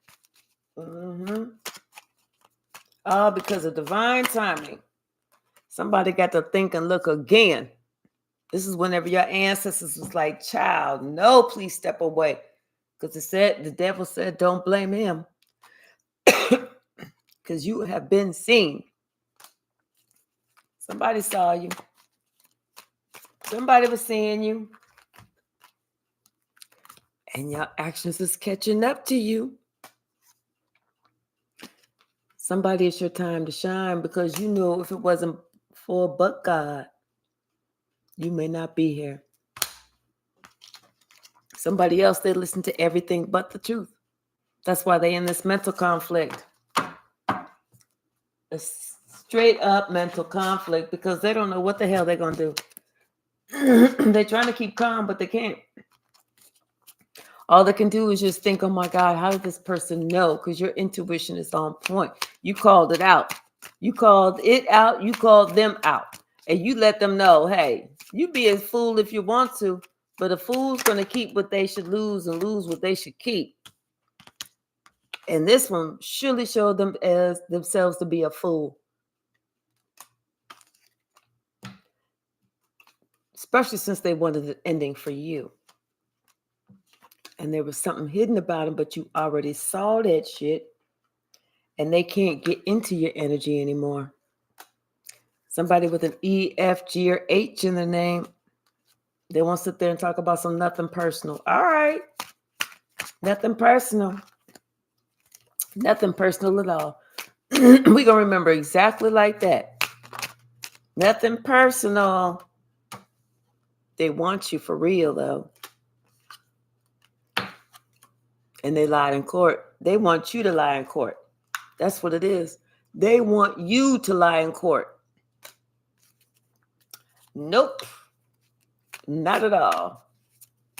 S1: All because of divine timing. Somebody got to think and look again. This is whenever your ancestors was like, child, no, please step away. Because the devil said, don't blame him. Because you have been seen. Somebody saw you. Somebody was seeing you. And your actions is catching up to you. Somebody, it's your time to shine because you know if it wasn't for but God, you may not be here. Somebody else, they listen to everything but the truth. That's why they in this mental conflict. A straight up mental conflict because they don't know what the hell they're going to do. They're trying to keep calm, but they can't. All they can do is just think, oh my God, how did this person know? Because your intuition is on point. You called it out. You called it out. You called them out. And you let them know, hey, you be a fool if you want to, but a fool's going to keep what they should lose and lose what they should keep. And this one surely showed them as themselves to be a fool. Especially since they wanted an ending for you. And there was something hidden about them, but you already saw that shit. And they can't get into your energy anymore. Somebody with an E, F, G, or H in their name. They won't sit there and talk about some nothing personal. All right. Nothing personal. Nothing personal at all. We're going to remember exactly like that. Nothing personal. They want you for real, though. And they lied in court. They want you to lie in court. That's what it is. They want you to lie in court. Nope. Not at all.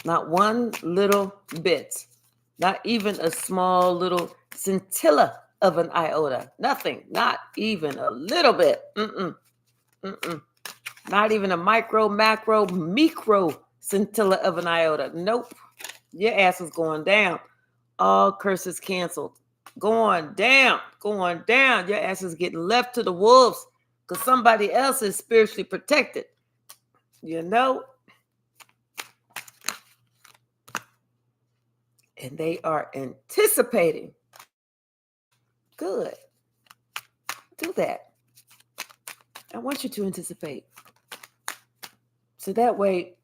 S1: Not one little bit. Not even a small little scintilla of an iota. Nothing. Not even a little bit. Not even a micro, macro, micro scintilla of an iota. Nope. Your ass is going down. All curses canceled. Going down. Going down. Your ass is getting left to the wolves because somebody else is spiritually protected. You know? And they are anticipating. Good. Do that. I want you to anticipate. So that way,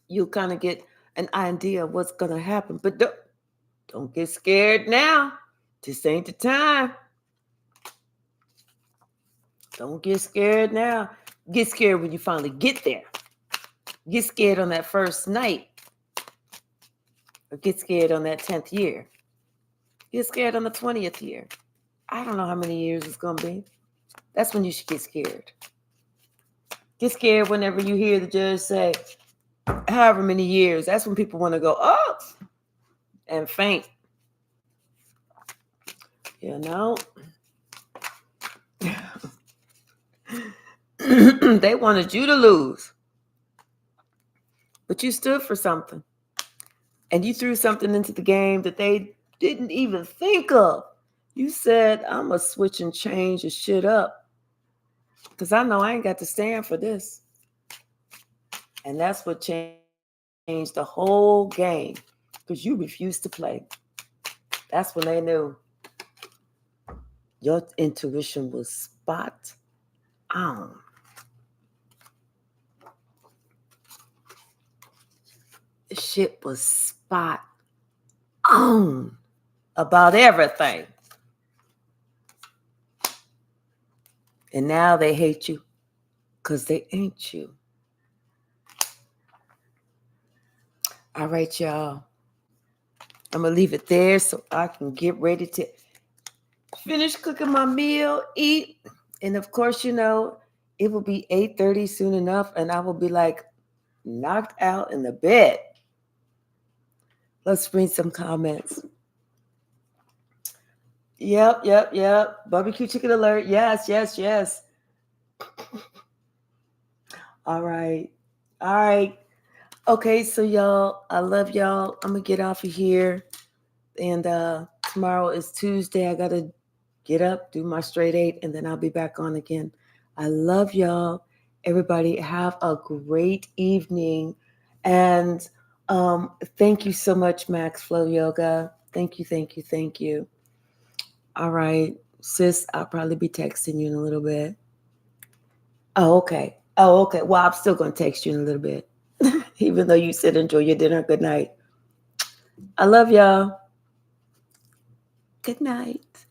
S1: you'll kind of get an idea of what's going to happen. But don't get scared now. This ain't the time. Don't get scared now. Get scared when you finally get there. Get scared on that first night. Or get scared on that 10th year. Get scared on the 20th year. I don't know how many years it's going to be. That's when you should get scared. Get scared whenever you hear the judge say, however many years. That's when people want to go, oh, and faint. You know? They wanted you to lose. But you stood for something. And you threw something into the game that they didn't even think of. You said, I'm going to switch and change the shit up. Because I know I ain't got to stand for this. And that's what changed the whole game. Because you refused to play. That's when they knew your intuition was spot on. The shit was spot on about everything. And now they hate you because they ain't you. All right, y'all. I'm going to leave it there so I can get ready to finish cooking my meal, eat. And of course, it will be 8:30 soon enough, and I will be like knocked out in the bed. Let's read some comments. Yep. Barbecue chicken alert. Yes. All right. Okay, so y'all, I love y'all. I'm going to get off of here. And tomorrow is Tuesday. I got to get up, do my straight 8, and then I'll be back on again. I love y'all. Everybody have a great evening. And thank you so much, Max Flow Yoga. Thank you. All right, sis, I'll probably be texting you in a little bit. Oh, okay. Well, I'm still going to text you in a little bit. Even though you said enjoy your dinner. Good night. I love y'all. Good night.